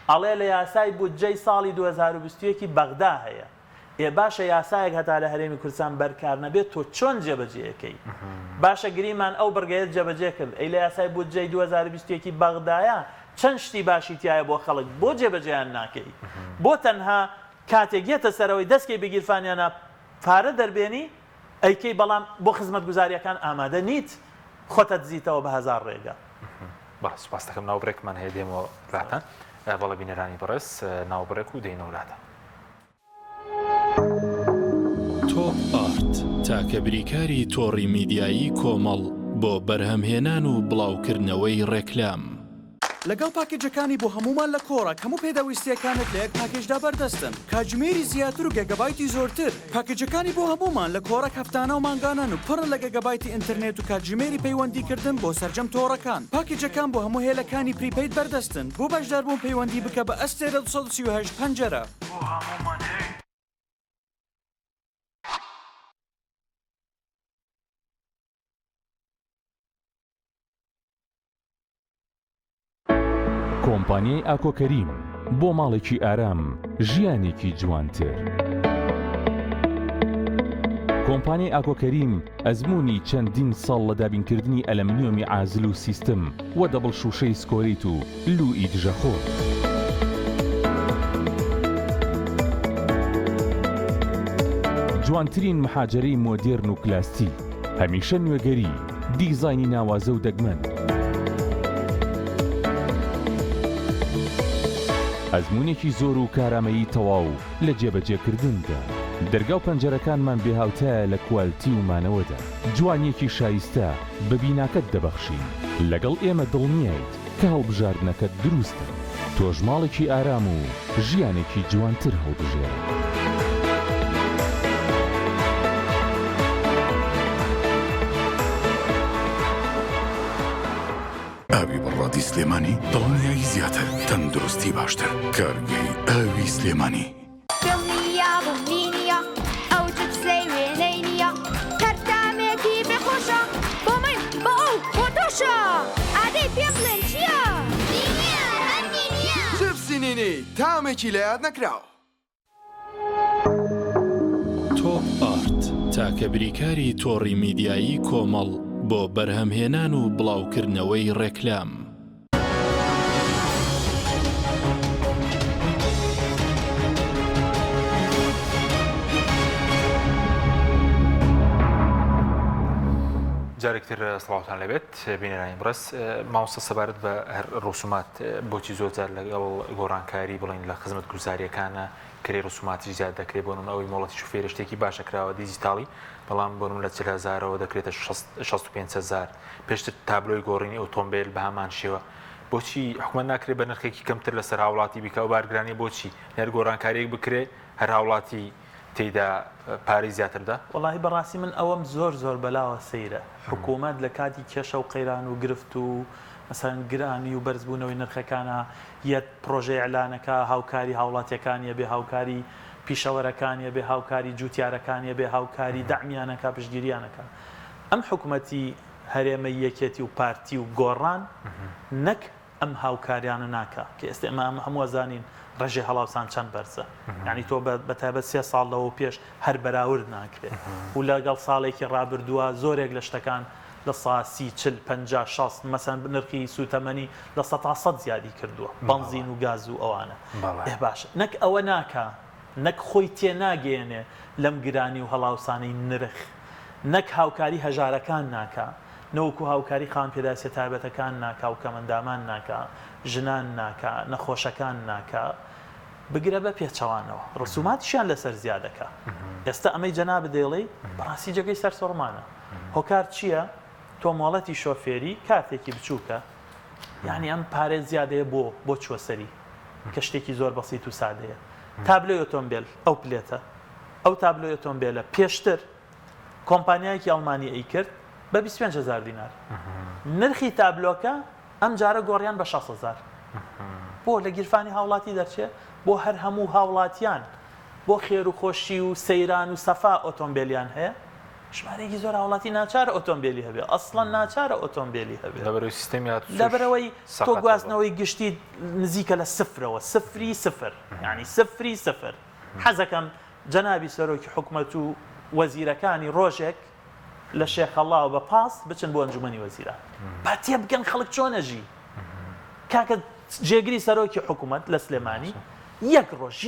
ئەڵێ لە یاسای بودجەی ساڵی 2021 بەغدا هەیە باشە یاسایەک هەتا لە هەرێمی کوردستان بەرکار نەبێت تۆ چۆن جێبەجێەکەی باشە گریمان ئەو بەرگەیەت جێبەجێ کرد ئەی لە یاسای بودجەی 2021 بەغدایە چەند شتی باشی تایە بۆ خەڵک بۆ جێبەجێیان ناکەی بۆ تەنها کاتێک یێتە سەرەوەی دەستکەی بگیرفانیانە پارە دەربێنی ئەیکەی بەڵام بۆ خزمەت گوزاریەکان ئامادە نیت خۆتە دزیتەوە بە 1000 ڕێگە سوپاس دەکەم ناوبڕێکمان هەیە دێمەوە ڕاتان بەڵە بینەرانی بەڕێز ناوبڕێک و دەینەوەلاتە. تۆپ ئارت تاکە بریکاری تۆڕی میدیایی کۆمەڵ بۆ بەرهەمهێنان و بڵاوکردنەوەی ڕێکلام. لەگەڵ پاکێجەکانی بۆ هەمومان لە کۆڕە هەموو پێداویستیەکانت لە یەک پاکێجدا بەردەستن کاتژمێری زیاتر و گەگەبایتی زۆرتر. پاکێجەکانی بۆ هەمومان لە کۆڕە هەفتانە و مانگانان و پڕن لە گەگەبایتی ئینتەرنێت و کاتژمێری پەیوەندیکردن بۆ سەرجەم تۆڕەکان. پاکێجەکان بۆ هەموو هێلەکانی پریپەید بەردەستن. بۆ بەشداربوون پەیوەندی بکە بە ئەستێرە 238 پەنجەرە. کۆمپانیای ئاکۆکەریم بۆ ماڵێکی ئارام ژیانێکی جوانتر. کۆمپانیای ئاکۆکەریم ئەزمموی چەندین ساڵ لە دابینکردنی ئەلەمنیۆمی ئازل و سیستم و دەبڵ شوشەی سکۆریت و لوئی دژەخۆر. جوانترین مەحاجەرەی مۆدێرن و کلاستی، هەمیشە نوێگەری، دیزاینی ناوازە و دەگمەن. ئەزمونێکی زۆر و کارامەیی تەواو لە جێبەجێکردندا. دەرگا و پەنجەرەکانمان بێهاوتایە لە کوالتی و مانەوەدا. جوانیەکی شایستە بە بیناکەت دەبەخشین. لەگەڵ ئێمە دڵنیایت کە هەڵبژاردنەکەت دروستە. تۆش ماڵێکی ئارام و ژیانێکی جوانتر هەڵبژێرە. ئاوی بەڕادی سلێمانی دڵنیایی زیاتر، تەندروستی باشتر. کارگەی ئاوی سلێمانی. دڵنیا بڵنینیە ئەو جپسەی وێنەی نییە کەرتامێکی بێخۆشە بۆ من بە ئەو بۆ تۆشە ئادەی پێ بڵێن چییە؟ جپسی نینی تامێکی لە یاد نەکراوە. تۆپ ئارت تاکە بریکاری تۆڕی میدیایی کۆمەڵ بۆ بەرهەمهێنان و بڵاوکردنەوەی ڕێکلام. جارێکتر سڵاوتان لەبێت بینەرانی بڕێز. مامۆستا سەبارەت بە هەر ڕسومات بۆچی زۆرجار لەگەڵ گۆڕانکاری بڵین لە خزمەت گوزاریەکانە کرێ ڕسوماتی زیاد دەکرێت بۆ ئەوەی مۆڵەتی شوفێر شتێکی باشە کراوە دیجیتاڵی، بەڵام بۆ لە 40,000ەوە دەکرێتە 65,000 پێشتر تابلۆی گۆڕینی ئۆتۆمبیل بە هەمان شێوە. بۆچی حکومەت ناکرێت بە نرخێکی کەمتر لەسەر هاوڵاتی بیکە و بارگرانی بۆچی هەر گۆڕانکاریەک بکرێت هەر هاوڵاتی تێیدا پارەی زیاتردا؟ وەڵاهی بەڕاستی من ئەوەم زۆر بەلاوە سەیرە. حکوومەت لە کاتی کێشە و قەیران و گرفت و مەسەن گرانی و بەرزبوونەوەی نرخەکانە یەک پرۆژەی ئەلانەکە هاوکاری هاوڵاتیەکانیە بێ هاوکاری پیشەوەرەکانیە بێ هاوکاری جوتیارەکانیە بێ هاوکاری داعمیانەکە پشتگیریانەکە. ئەم حکوومەتی هەرێمە یەکێتی و پارتی و گۆڕان نەک ئەم هاوکاریانە ناکە کە ئێستا ئێمە هەموو زانین ڕێژەی هەڵاوسان چەند بەرزە. یعنی تۆ بەتایبەت 3 ساڵ لەوە پێش هەر بەراورد ناکرێت و لەگەڵ ساڵێکی ڕابردووە زۆرێک لە شتەکان لە 30 40 50 60 مەسەن نرخی سوتەمەنی لە 100 زیادی کردووە بنزین و گاز و ئەوانە. باشە نەک ئەوە ناکە، نەک خۆی تێناگەێنێ لەم گرانی و هەڵاوسانەی نرخ، نەک هاوکاری هەژارەکان ناکە، نەوەکو هاوکاری خان پێداسی تایبەتەکان ناکە و کەمەندامان ناکە، ژنان ناکە، نەخۆشەکان ناکە، بگرە بە پێچەوانەوە ڕسوماتیشیان لەسەر زیادەکە. ئێستا ئەمەی جەناب دێڵی بەڕاستی جێگەی سەر سۆڕمانە. هۆکار چییە؟ تۆمۆڵەتی شۆفێری کاتێکی بچووکە، یعنی ئەم پارێ زیادەیە بۆ چوەسەری کە شتێکی زۆر بەسیت و سادەیە. تابلۆی ئۆتۆمبیل ئەو پلێتە، ئەو تابلۆی ئۆتۆمبیلە پێشتر کۆمپانیایەکی ئەڵمانی ئەی کرد بە 25,000 دینار. نرخی تابلۆکە ئەم جارە گۆڕیان بە 60,000. بۆ لە گیرفانی هاوڵاتی دەرچێت بۆ هەر هەموو هاوڵاتیان بۆ خێر و خۆشی و سەیران و سەفا ئۆتۆمبیلیان هەیە. ژمارەیەکی زۆر هاوڵاتی ناچارە ئۆتۆمبیلی هەبێ، ئەسڵەن ناچارە ئۆتۆمبیلی هەبێ لەبەرەوەی تۆ گواستنەوەی گشتی نزیکە لە سفرەوە، سفری سفر، یعنی سفری سفر. حەزەکەم جەنابی سەرۆکی حکومەت و وەزیرەکانی ڕۆژێک لە شێخەڵاو بە پاس بچن بۆ ئەنجومەنی وەزیران با تێ بگەن خەڵک چۆنەژی. کاکە جێگری سەرۆکی حکومەت لە سلێمانی یەک ڕۆژ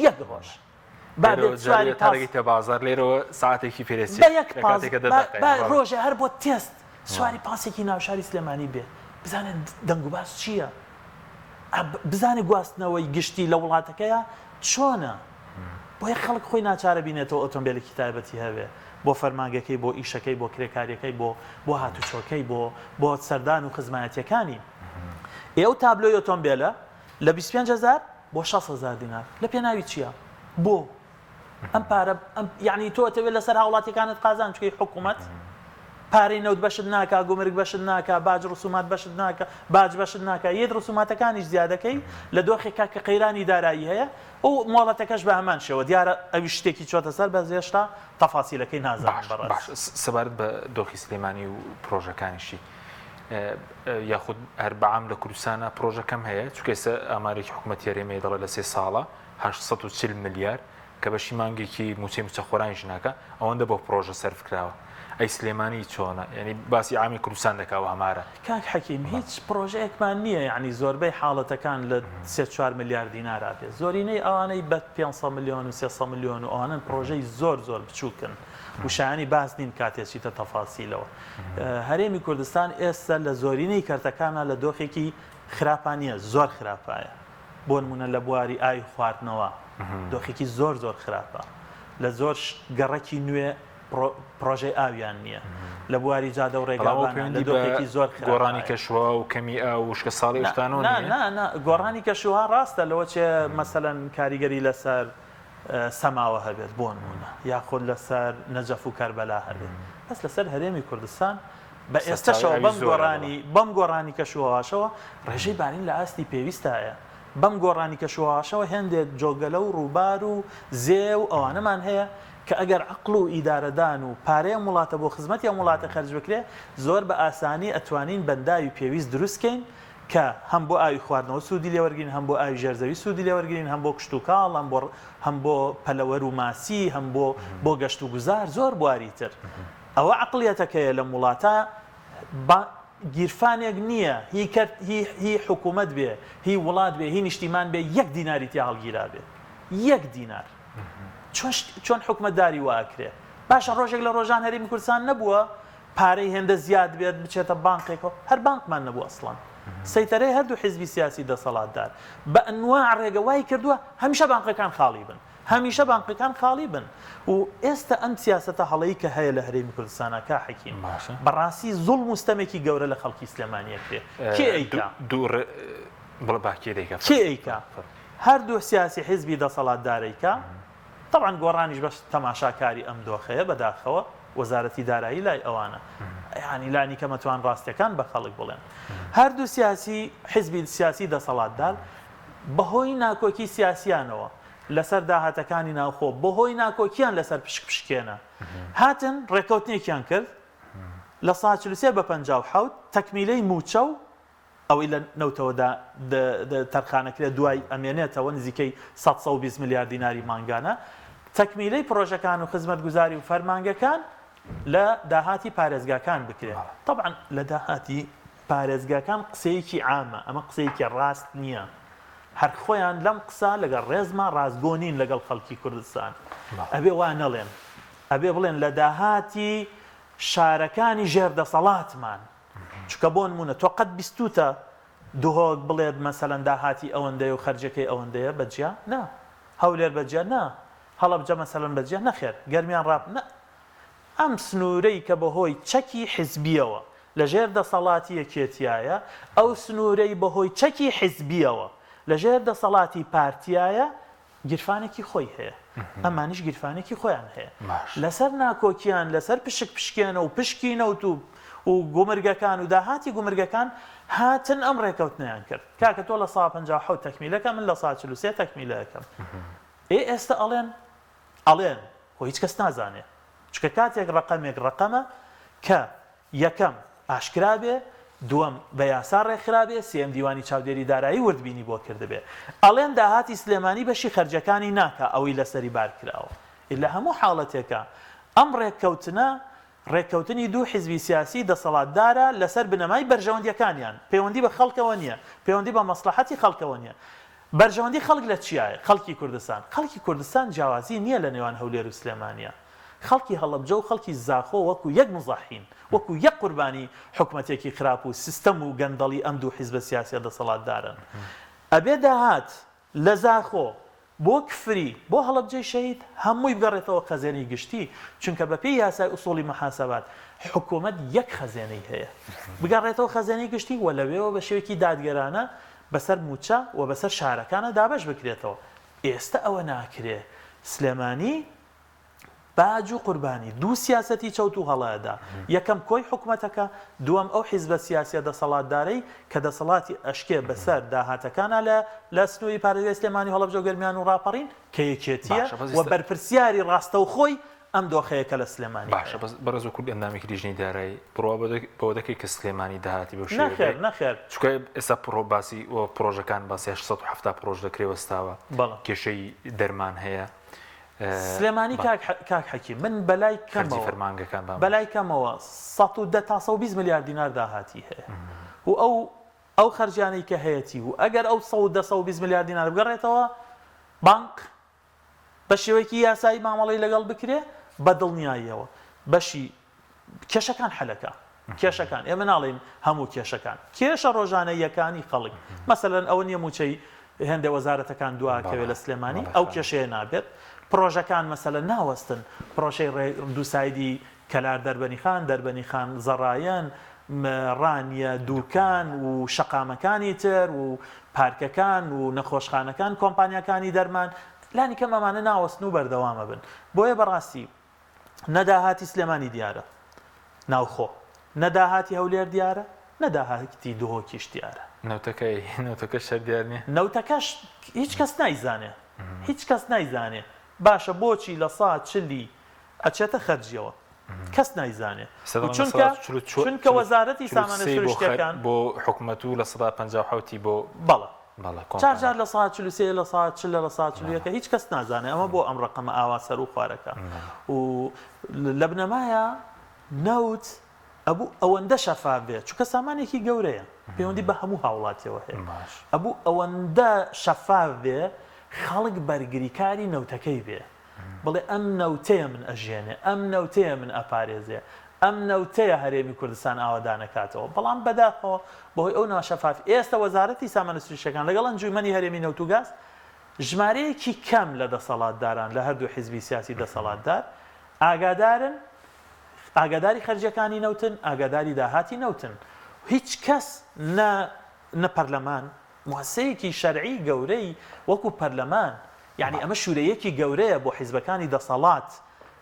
تارگیتە بازار لێرەوە ساعتێکی پێرێسی ڕۆژە هەر بۆ تێست سواری پاسێکی ناوشاری سلێمانی بێت بزانێت دەنگ و باس چییە. بزانێ گواستنەوەی گشتی لە وڵاتەکەیە چۆنە بۆیە خەڵک خۆی ناچارە بینێتەوە ئۆتۆمبیلێکی تایبەتی هەبێ بۆ فەرمانگەکەی بۆ ئیشەکەی بۆ کرێکاریەکەی بۆ هاتوچۆکەی بۆ سەردان و خزمایەتیەکانی ئێوە تابلۆی ئۆتۆمبیلە لە 25,000 بۆ 6,000 دینار لە پێناوی چییە؟ بۆ ئەم پارە یعنی تۆ دەوێت لەسەر هاوڵاتیەکانت قازان چکەی حکوومەت پارەی نەوت بەشت ناکە گومرگ بەشت ناکە باج ڕسومات بەشت ناکە باج بەشت ناکە یەک ڕسوماتەکانیش زیادەکەی لە دۆخێکا کە قەیرانی دارایی هەیە ئەو مۆڵەتەکەش بە هەمان شێوە دیارە ئەوی شتێکی چۆتە سەر بە هێشتا تەفاسیلەکەی نازانم باش سەبارەت بە دۆخی سلێمانی و پرۆژەکانیشی یاخود هەر بەعام لە کوردستانە پرۆژەکەم هەیە چونکە ئێستا ئامارێکی حکوومەتی هەرێمی دەڵێت لە 3 ساڵە 840 ملیار کە بەشی مانگێکی موچەی موچەخۆرانی ژناکە ئەوەندە بۆ پرۆژە سەرفکراوە ئەی سلێمانی چۆنە یعنی باسی عامی کوردستان دەکاوە هەمارە کاک حەکیم هیچ پرۆژەیەکمان نییە یعنی زۆربەی حاڵەتەکان لە 3-4 میلیارد دینار بێت زۆرینەی ئەوانەی بە 500 میلیۆن و 300 میلیۆن و ئەوانن پرۆژەی زۆر بچووکن وشانی باس نین کاتێکیتە تەفاسیلەوە هەرێمی کوردستان ئێستا لە زۆرینەی کەرتەکانە لە دۆخێکی خراپانیە زۆر خراپایە بۆ نمونە لە بواری ئاوی خواردنەوە دۆخێکی زۆر خراپە لە زۆر گەڕێکی نوێ پرۆژەی ئاویان نییە لە بواری جادە و ڕێگاوان لە دۆخێکی زۆر گۆڕانی کەشوە و کەمی ئاو وشکە ساڵی شتانەوە گۆڕانی کەشوها ڕاستە لەوە چێ مەسەلەن کاریگەری لەسەر سەماوە هەبێت بۆ نمونە یاخود لەسەر نەجەف و کەربەلا هەبێت بەس لەسەر هەرێمی کوردستان بە ئێستاشەوە بەم گۆڕانی کەشوهاشەوە ڕێژەی بارین لە ئاستی پێویستایە بەم گۆڕانی کەشوهاشەوە هێندێک جۆگەلە و ڕووبار و زێ و ئەوانەمان هەیە کە ئەگەر عقل و ئیدارەدان و پارەیە وڵاتە بۆ خزمەتی ئەم وڵاتە خەرج بکرێ زۆر بە ئاسانی ئەتوانین بەنداوی پێویست دروستکەین کە هەم بۆ ئاوی خواردنەوە سوودی لێوەرگین هەم بۆ ئاوی ژێرزەوی سوودی لێوەرگین هەم بۆ کشت و کاڵ هەم بۆ پەلەوەر و ماسی هەم بۆ گەشت و گوزار زۆر بواری تر ئەوە عقلیەتەکەیە لە وڵاتە گیرفانێک نییە هی حکوومەت بێ هی وڵات بێ هی نیشتیمان بێ 1 دیناری تیا هەڵگیرا بێ 1 دینار چۆن حکومەتداری واکرێ باشە ڕۆژێک لە ڕۆژان هەرێمی کوردستان نەبووە پارەی هێندە زیاد بێت بچێتە بانقێکەوە هەر بانکمان نەبوو ئەسڵان سەیتەرەی هەردوو حیزبی سیاسی دەسەڵاتدار بە ئەنواع ڕێگە وای کردووە هەمیشە بانقەکان خاڵی بن هەمیشە بانقەکان خاڵی بن و ئێستا ئەم سیاسەتە هەڵەیی کە هەیە لە هەرێمی کوردستانە کا حەکیم بەڕاستی زوڵم و ستەمێکی گەورە لە خەڵکی سلێمانیە کرێ کێ ئەیکا هەردوو سیاسی حیزبی دەسەڵاتدارەیکە طبعا گۆڕانیش بەش تەماشاکاری ئەم دۆخەیە بەداخەوە وەزارەتی دارایی لای ئەوانە یعنی لانی کە مەتوان ڕاستیەکان بە خەڵک بڵێن هەردوو سیاسی حیزبی سیاسی دەسەڵاتدار بەهۆی ناکۆکی سیاسیانەوە لەسەر داهاتەکانی ناوخۆ بەهۆی ناکۆکیان لەسەر پشکێنە هاتن ڕێکەوتنێکیان کرد لە ساڵ 43 بە 57 تەکمیلەی موچە و ئەوەی لە نەوتەوەدا تەرخانەکرێت دوای ئەمێنێتەوە نزیکەی 120 میلیارد دیناری مانگانە تەکمیلەی پرۆژەکان و خزمەتگوزاری و فەرمانگەکان لە داهاتی پارێزگاکان بکرێت طبعا لە داهاتی پارێزگاکان قسەیەکی عامە ئەمە قسەیەکی ڕاست نییە هەر خۆیان لەم قسە لەگەڵ ڕێزما ڕازگۆنین لەگەڵ خەڵکی کوردستان ئەبێ وان نەڵێن ئەبێ بڵێن لە داهاتی شارەکانی ژێردەسەڵاتمان چکە بۆ نمونە تۆ قەت بیستوتە دوهۆک بڵێت مەسەلەن داهاتی ئەوەندەیە و خەرجەکەی ئەوەندەیە بەجیا نا هەولێر بەجیا نا هەڵەبجە مەسەلەن بەجیا نەخێر گەرمیان ڕاب نە ئەم سنوورەی کە بەهۆی چەکی حیزبیەوە لە ژێر دەسەڵاتی یەکێتیایە ئەو سنوورەی بەهۆی چەکی حیزبیەوە لە ژێر دەسەڵاتی پارتیایە گیرفانێکی خۆی هەیە ئەمانیش گیرفانێکی خۆیان هەیە لەسەر ناکۆکیان لەسەر پشکێنە و پشکی نەوت و گومرگەکان و داهاتی گومرگەکان هاتن ئەم ڕێکەوتنیان کرد کاکە تۆ لە ساڵ 57 تەکمیلەکە من لە ساڵ 43 تەکمیلەکەم ئێستا ئەڵێن خۆ هیچ کەس نازانێ چکە کاتێک ڕقەمێک ڕقەمە کە یەکەم ئاشکرا بێ دووەم بە یاسا ڕێکخرابێ سێم دیوانی چاودێری دارایی وردبینی بۆ کردبێ ئەڵێن داهاتی سلێمانی بەشی خەرجەکانی ناکە ئەوەی لەسەری بار کراوە لە هەموو حاڵەتێکە ئەم ڕێککەوتنی دوو حیزبی سیاسی دەسەڵاتدارە لەسەر بنەمای بەرژەوەندیەکانیان پەیوەندی بە خەڵکەوە نییە پەیوەندی بە مەسلحەتی خەڵکەوە نییە بەرژەوەندی خەڵک لە چیایە خەڵکی کوردستان جیاوازی نییە لە نێوان هەولێر و سلێمانیە خەڵکی هەڵەبجە و خەڵکی زاخۆ وەکو یەک مزاحین وەکو یەک قوربانی حکومەتێکی خراپ و سیستەم و گەندەڵی ئەم دوو حیزبە سیاسیە دەسەڵاتدارن ئەبێ داهات لە زاخۆ بۆ کفری بۆ هەڵەبجێ شەید هەمووی بگەڕێتەوە خەزێنەی گشتی چونکە بە پێی یاسای ئوسوڵی مەحاسەبات حکوومەت یەک خەزێنەی هەیە بگەڕێتەوە خەزێنەی گشتی و لەوێەوە بە شێوەیەکی دادگەرانە بەسەر موچە و بەسەر شارەکانە دابەش بکرێتەوە ئێستا ئەوە ناکرێ سلێمانی باج و قوربانی دوو سیاسەتی چەوت و هەڵەیەدا یەکەم کۆی حکوومەتەکە دووەم ئەو حیزبە سیاسیە دەسەڵاتدارەی کە دەسەڵاتی ئەشکێ بەسەر داهاتەکانە لە سنووری پارێزگای سلێمانی هەڵەبجە و گەرمیان و ڕاپەڕین کە یەکێتیە و بەرپرسیاری ڕاستە و خۆی ئەم دۆخەیەکە لە سلێمانی باشە بەڕێز و کورد ئەندامێکی دیژنی دارایی بڕوا بەوە دەکەی کە سلێمانی داهاتی بۆ نەخێر چکە ئێستا باسی و پرۆژەکان باسی 670 پرۆژ دەکرێ وەستاوە کێشەی دەرمان هەیە سلێمانی کاک حەکیم من بەلای کەمەوە فەرمانگەکان بەلای کەمەوە 110 تا 120 میلیارد دینار داهاتی هەیە و ئەو خەرجیانەی کە هەیەی و ئەگەر ئەو 120 میلیارد دینار بگەڕێتەوە بانک بە شێوەیەکی یاسایی مامەڵەی لەگەڵ بکرێ بە دڵنیاییەوە بەشی کێشەکان حەلەکە کێشەکان ئێمە ناڵێن هەموو کێشەکان کێشە ڕۆژانەیەکانی خەڵک مەسەلەن ئەوە نییە موچەی هێندە وەزارەتەکان دواکەوێت لە سلێمانی ئەو کێشەیە نابێت پرۆژەکان مەسەلە ناوەستن پرۆژەی دووسایدی کەلار دەربەنی خان زەڕایەن ڕانیە دووکان و شەقامەکانی تر و پارکەکان و نەخۆشخانەکان کۆمپانیەکانی دەرمان لانی کەم ئەمانە ناوەستن و بەردەوامە بن بۆیە بەڕاستی نەداهاتی سلێمانی دیارە ناوخۆ نەداهاتی هەولێر دیارە نەداهاتی دهۆکیش دیارە نەوتەکە شەر دیار نیە نەوتەکەش هیچ کەس نایزانێ هیچ کەس نایزانێ باشە بۆچی لە ساعت چلی ئەچێتە خەرجیەوە کەس نایزانێ چونکە وەزارەتی سامانە سروشتیەکان بۆ حکوومەت و لە 157 بۆ چارجار لە ساعت 43 لە ساعت 40 لە ساعت 40 هیچ کەس نازانێ ئەمە بۆ ئەم ڕقەمە ئاوا سەر و خوارەکە و لە بنەمایە نەوت ئەبوو ئەوەندە شەفاف بێت چونکە سامانێکی گەورەیە پەیوەندی بە هەموو هاوڵاتیەوە هەیە ئەبوو ئەوەندە شەفاف بێ خەڵک بەرگریکاری نەوتەکەی بێ بڵێ ئەم نەوتەیە من ئەژێنێ ئەم نەوتەیە من ئەپارێزێ ئەم نەوتەیە هەرێمی کوردستان ئاوادانەکاتەوە بەڵام بەداخەوە بەهۆی ئەو ناشەفاف ئێستا وەزارەتی سامانە سروشتیەکان لەگەڵ ئەنجومەنی هەرێمی نەوت و گاز ژمارەیەکی کەم لە دەسەڵاتداران لە هەردوو حیزبی سیاسی دەسەڵاتدار ئاگاداری خەرجەکانی نەوتن ئاگاداری داهاتی نەوتن هیچ کەس نە پەرلەمان موسسەیەکی شەرعی گەورەی وەکو پەرلەمان یعنی ئەمە شورەیەکی گەورەیە بۆ حیزبەکانی دەسەڵات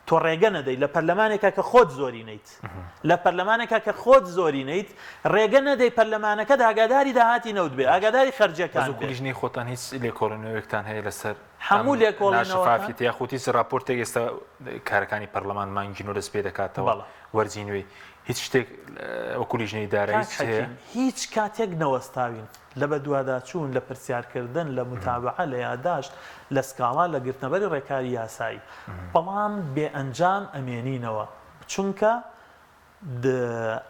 تۆ ڕێگە نەدەیت لە پەرلەمانێکە کە خۆت زۆری نیت لە پەرلەمانێکە کە خۆت زۆری نیت ڕێگە نەدەی پەرلەمانەکە ئاگاداری داهاتی نەوت بێ ئاگاداری خەرجەکان بێ لیژنەی خۆتان هیچ لێکۆڵینەوەیەکتان هەیە لەسەر هەموو لێکۆڵینەوەفافیت یاخوتی راپۆرتێک ئێستا کارەکانی پەرلەمان مانگین و دەست پێ دەکاتەوە وەرزینوێی هیچ شتێک وەکو لیژنەی دارایی هیچ کاتێک نەوەستاوین لە بە دوواداچوون لە پرسیارکردن لە متابعە لە یادداشت لە سکاڵا لە گرتنەبەری ڕێکاری یاسایی بەڵام بێ ئەنجام ئەمێنینەوە چونکە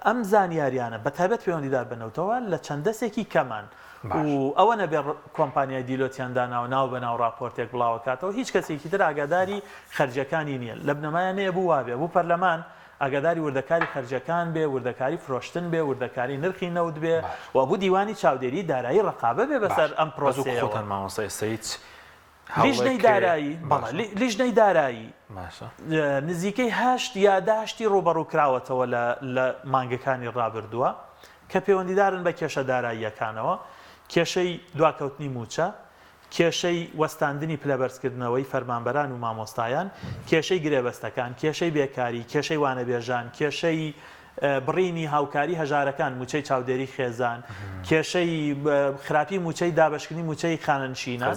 ئەم زانیاریانە بەتایبەت پەیوەندیدار بنەوتەوە لە چەند دەستێکی کەمان و ئەوە نەبێ کۆمپانیای دیلۆتیان داناو ناو بەناو راپۆرتێک بڵاوکاتەوە هیچ کەسێکی تر ئاگاداری خەرجەکانی نییە لە بنەمایانەیە بوو وابێ بوو پەرلەمان ئاگاداری وردەکاری خەرجەکان بێ وردەکاری فرۆشتن بێ وردەکاری نرخی نەوت بێ و بوو دیوانی چاودێری دارایی ڕقابە بێ بەسەر ئەم پرۆسەیەوە لیژنەی دارایی نزیکەی 8 یادداشتی ڕوبەڕووکراوەتەوە لە مانگەکانی ڕابردووە کە پەیوەندیدارن بە کێشە داراییەکانەوە کێشەی دواکەوتنی موچە کێشەی وەستاندنی پلەبەرزکردنەوەی فەرمانبەران و مامۆستایان کێشەی گرێبەستەکان کێشەی بێکاری کێشەی وانەبێژان کێشەی بڕینی هاوکاری هەژارەکان موچەی چاودێری خێزان کێشەی خراپی موچەی دابشکردنی موچەی خانەنشینان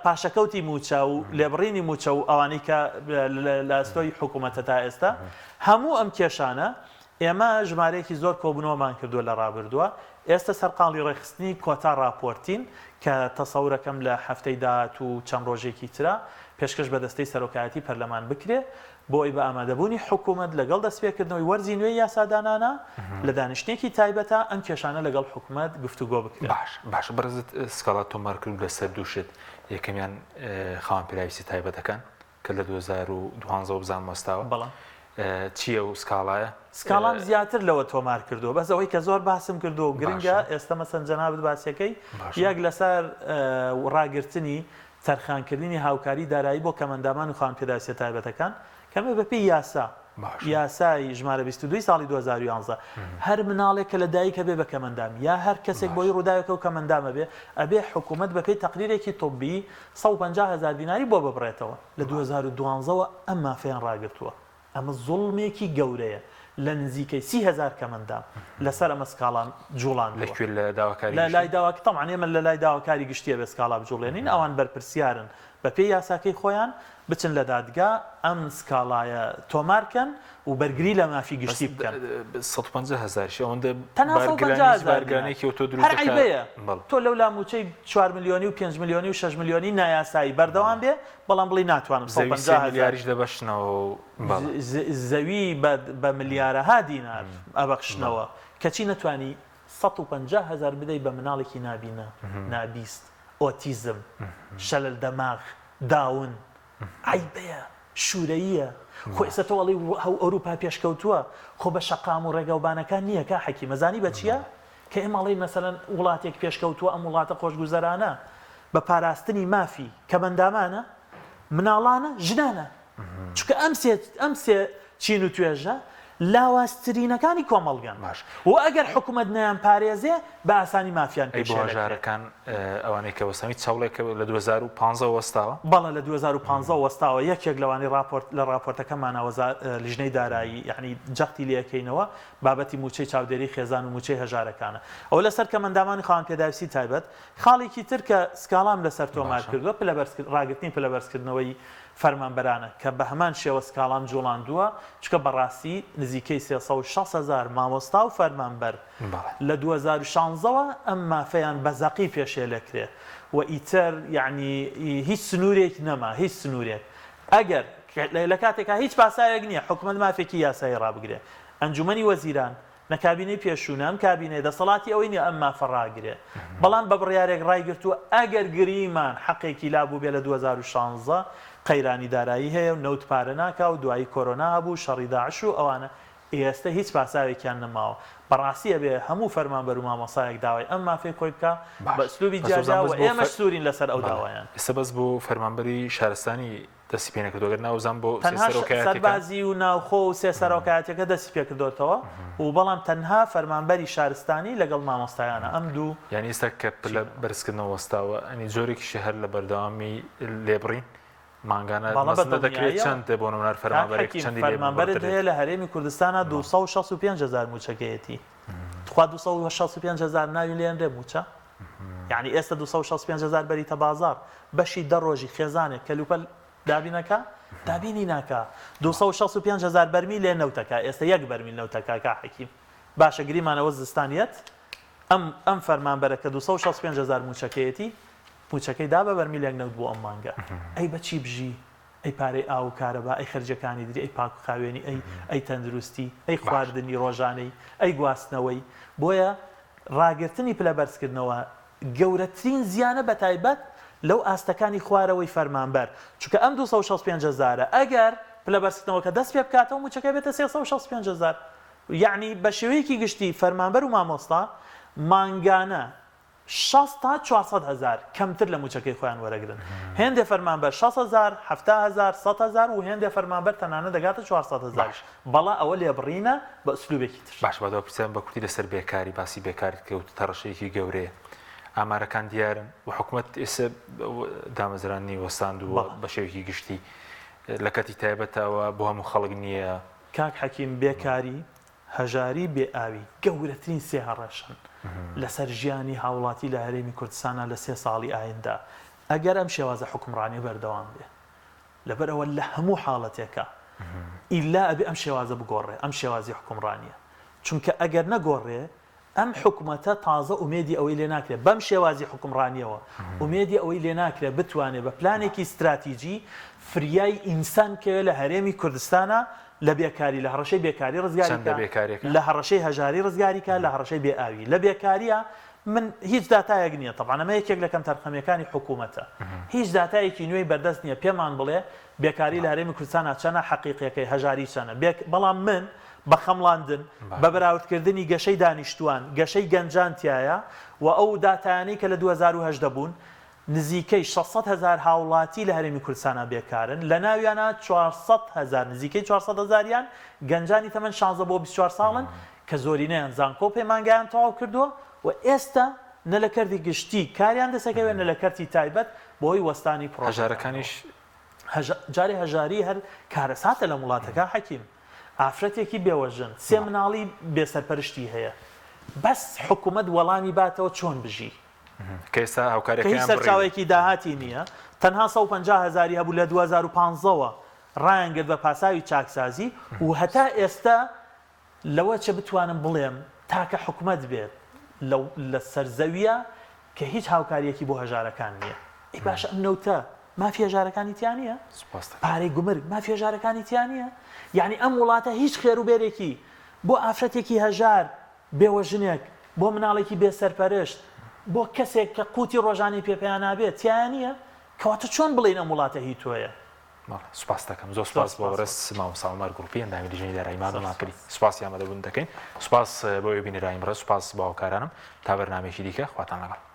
پاشەکەوتی موچە و لێبڕینی موچە و ئەوانەی کە لە ئەستۆی حکوومەتە تا ئێستا هەموو ئەم کێشانە ئێمە ژمارەیەکی زۆر کۆبوونەوەمان کردووە لە ڕابردووە ئێستا سەرقاڵی ڕێخستنی کۆتا راپۆرتین کە تەسەورەکەم لە هەفتەی داهات و چەند ڕۆژێکی ترە پێشکەش بە دەستەی سەرۆکایەتی پەرلەمان بکرێ بۆی بە ئامادەبوونی حکوومەت لەگەڵ دەستپێکردنەوەی وەرزی نوێی یاسادانانە لە دانیشتێکی تایبەتە ئەم کێشانە لەگەڵ حکوومەت گفتوگۆ بکرێت باش بەرزت سکاڵات تۆمارکرد لەسەر دووشت یەکەمیان خاوەن پێویستی تایبەتەکان کە لە 2012 بزان وەستاوە چییە و سکاڵایە؟ سکاڵام زیاتر لەوە تۆمار کردو بەس ئەوەی کە زۆر باسم کردو و گرنگە ئێستا مەسەن جەنابەت باسیەکەی یەک لەسەر ڕاگررتنی تەرخانکردنی هاوکاری دارایی بۆ کەمەندامان و خانپێداویستە تایبەتەکان کەمە بەپێی یاسا یاسای ژمارە 22 ساڵی 2011 هەر مناڵێک کە لە دایکە بێ بە کەمەندام یا هەر کەسێک بۆی ڕووداوێکە و کەمەندامە بێ ئەبێ حکوومەت بەپێی تەقریرێکی تۆبی 150,000 دیناری بۆ ببڕێتەوە لە 2012ەوە ئەم مافیان ڕاگرتووە ئەمە زوڵمێکی گەورەیە لە نزیکەی 30,000 کەمەندام لەسەر ئەمە سکاڵان جوڵان لەکوێ لە داواکاری لە لای داواکە تەمان ئێمە لە لای داواکاری گشتیە بە سکاڵا بجوڵێنین ئەوان بەرپرسیارن بەپێی یاساکەی خۆیان بچن لە دادگا ئەم سکاڵایە تۆمارکەن و بەرگری لە مافی گشتی بکەن 150,000 ئەوەندە بارگرانێکی تۆ دروست تۆ لەو لاموچەی 4 میلیۆنی و 5 میلیۆنی و 6 میلیۆنی نایاسایی بەردەوام بێ بەڵام بڵی ناتوانم 150,000 دەبەشنەوە زەوی بە ملیارەها دینار ئەبەخشنەوە کەچی نەتوانی 150,000 بدەی بە مناڵێکی نابینە نابیست ئۆتیزم شەلل دەماغ داون عیبەیە شوورەیە خۆ ئێستا تۆ وەڵی ئەوروپا پێشکەوتووە خۆ بە شەقام و ڕێگەوبانەکان نییە کا حەکی مەزانی بە چییە؟ کە ئێمەڵی مەسەلەن وڵاتێک پێشکەوتووە ئەم وڵاتە خۆشگوزەرانە بە پاراستنی مافی کە بەندامانە مناڵانە ژنانە چونکە ئەم سێ چین و توێژە لاواسترینەکانی کۆمەڵگەن باش و ئەگەر حکوومەت نەیان پارێزێ بە ئاسانی مافیان هەژارەکان ئەوانەی کە وەسەمی چاوڵێکە لە 2015 وەستاوە بەڵە لە 2015 وەستاوە یەکێک لەوانی لە راپۆرتەکەمانەوە لیژنەی دارایی یعنی جەختی لەکەینەوە بابەتی موچەی چاودێری خێزان و موچەی هەژارەکانە ئەو لەسەر کەمەندامانی خاوەن پێداویستی تایبەت خاڵێکی تر کە سکاڵام لەسەر تۆمار کردووە ڕاگررتنی پلەبەرزکردنەوەی فەرمانبەرانە کە بە هەمان شێوە سکاڵام جوڵاندووە چکە بەڕاستی نزیکەی 360,000 مامۆستا و فەرمانبەر لە 2016ەوە ئەم مافەیان بەزەقی پێشێلەکرێ و ئیتر یعنی هیچ سنوورێک نەما هیچ سنوورێک ئەگەر لە کاتێکا هیچ پاسایەک نییە حکوومەت مافێکی یاسایی ڕابگرێ ئەنجومەنی وەزیران نەکابینەی پێشوونە ئەم کابینێ دەسەڵاتی ئەوەی نیە ئەم مافە ڕاگرێ بەڵام بە بڕیارێک ڕایگرتووە ئەگەر گریمان حەقێکی لابوو بێ لە 2016 قەیرانی دارایی هەیە و نەوت پارە ناکا و دوایی کۆرۆنا بوو شەڕی داعش و ئەوانە ئێستا هیچ پاساوێکیان نەماوە بەڕاستیە بێ هەموو فەرمانبەر و مامۆسایەک داوای ئەم مافەی خۆی بکە بە ئەسلوبی جیاجا و ئێمەش سوورین لەسەر ئەو داوایان ئێستا بەس بۆ فەرمانبەری شارستانی دەستی پێ نەکردووەگەر ناوزان بۆ سەربازی و ناوخۆ و سێ سەرۆکایەتەکە دەستی پێ کردوتەوە و بەڵام تەنها فەرمانبەری شارستانی لەگەڵ مامۆستایانە ئەم دوو یعنی ئێستا کە پلە بەرزکردنەوە وەستاوە ئەنی جۆرێکیشی هەر لە بەردەوامی لێبڕین مانگانە دەکرێت چەند بۆ نمونار فەرمانبەرێک چەندی فەرمانبەرت هەیە لە هەرێمی کوردستانە 265,000 موچەکەیەتی خوا 265,000 ناوی لێنرێ موچە یعنی ئێستا 265,000 بەریتە بازار بەشی دە ڕۆژی خێزانێک کەلوپەل دابینەکە دابینی ناکە 265,000 بەرمی لێ نەوتەکە ئێستا یەک بەرمیل نەوتەکە کا حەکیم باشە گریمانەوە زستانیەت ئەم فەرمانبەرەکە 265,000 موچەکەیەتی موچەکەی دا بە بەرمیلێک نەوت بۆ ئەم مانگە ئەی بەچی بژی ئەی پارەی ئاو کارەبا ئەی خەرجەکانی دری ئەی پاک و خاوێنی ئەی تەندروستی ئەی خواردنی ڕۆژانەی ئەی گواستنەوەی بۆیە ڕاگررتنی پلەبەرزکردنەوە گەورەترین زیانە بە تایبەت لەو ئاستەکانی خوارەوەی فەرمانبەر چونکە ئەم 265,000 ئەگەر پلەبەرزکردنەوە کە دەست پێ بکاتەوە موچەکە بێتە 365,000 یعنی بە شێوەیەکی گشتی فەرمانبەر و مامۆستا مانگانە 60 تا 400,000 کەمتر لە موچەکەی خۆیان وەرەگرن هێندێ فەرمانبەر 60,000 70,000 100,000 و هێندێ فەرمانبەر تەنانە دەگاتە 400,000 بەڵا ئەوە لێبڕینە بە ئوسلوبێکی تر باش بەدەوە پرسیان بە کورتی لەسەر بێکاری باسی بێکاریت کەوت تەڕەشەیەکی گەورەیە ئامارەکان دیارن و حکوومەت ئێستا دامەزرانی وەستاندووە بە شێوەیەکی گشتی لە کەتی تایبەتەوە بۆ هەموو خەڵک نییە کاک حەکیم بێکاری هەژاری بێئاوی گەورەترین سێ هەڕەشن لەسەر ژیانی هاوڵاتی لە هەرێمی کوردستانە لە 3 ساڵی ئایندا ئەگەر ئەم شێوازە حکومڕانی بەردەوام بێ لەبەرەوە لە هەموو حاڵەتێکە ئیلا ئەبێ ئەم شێوازە بگۆڕێ ئەم شێوازی حکومڕانیە چونکە ئەگەر نەگۆڕێ ئەم حکوومەتە تازە ئومێدی ئەوەی لێ ناکرێت بەم شێوازی حکومڕانیەوە ئومێدی ئەوەی لێ ناکرێت بتوانێت بە پلانێکی استراتیژی فریای ئینسان کەوێ لە هەرێمی کوردستانە لە بێکاری لە هەڕەشەی بێکاری ڕزگاری لە هەڕەشەی هەژاری ڕزگاریکە لە هەڕەشەی بێئاوی لە بێکاریە من هیچ داتایەک نییە طبعا ئەمە یەکێک لە کەم تەرخەمیەکانی حکوومەتە هیچ داتایەکی نوێی بەردەست نییە پێمان بڵێ بێکاری لە هەرێمی کوردستانە چەنە حەقیقیەکەی هەژاری چەنە بەڵام من بە خەمڵاندن بە بەراوردکردنی گەشەی دانیشتوان گەشەی گەنجانتیایە و ئەو داتانەی کە لە 2010 دەبوون نزیکەی 600,000 هاوڵاتی لە هەرێمی کوردستانە بێکارن لە ناویانە 400,000 نزیکەی 400,000یان گەنجانی تەمەن 16 بۆ 24 ساڵن کە زۆرینەیان زانکۆ پەیمانگایان تەواو کردووە و ئێستا نە لە کەرتی گشتی کاریان دەسەکەوێت نە لە کەرتی تایبەت بۆی وەستانی هەژارەکانیش جارێ هەژاری هەر کارەساتە لە وڵاتەکە حەکیم ئافرەتێکی بێوەژن سێ مناڵی بێسەرپەرشتی هەیە بەس حکوومەت وەڵامی باتەوە چۆن بژی کەستا هاوکارەکەی سەرچاوێکی داهاتی نییە تەنها 150,000 هەبوو لە 2015ەوە ڕایانگرت بە پاساوی چاکسازی و هەتا ئێستا لەوە چه بتوانم بڵێم تاکە حکوومەت بێت لە سەرزەویە کە هیچ هاوکاریەکی بۆ هەژارەکان نییە ئەی باشە ئەم نەوتە مافی هەژارەکانی تیانە پارەی گومرگ مافی هەژارەکانی تیانە یعنی ئەم وڵاتە هیچ خێروبێرێکی بۆ ئافرەتێکی هەژار بێوەژنێک بۆ مناڵێکی بێسەرپەرشت بۆ کەسێک کە قوتی ڕۆژانی پێپیان نابێت تیانە کەواتە چۆن بڵێن ئەم وڵاتە هی تۆیە سوپاس دەکەم زۆر سپاس بۆ ڕست ماوە ساڵمار گروپی ئەندامی دیژنی دارایمانمان کردی سوپاس یامەدەبوون دەکەین سوپاس بۆ بینەرانی بڕە سوپاس باوکارانم تا بەرنامێکی دیکە خواتان لەگەڵ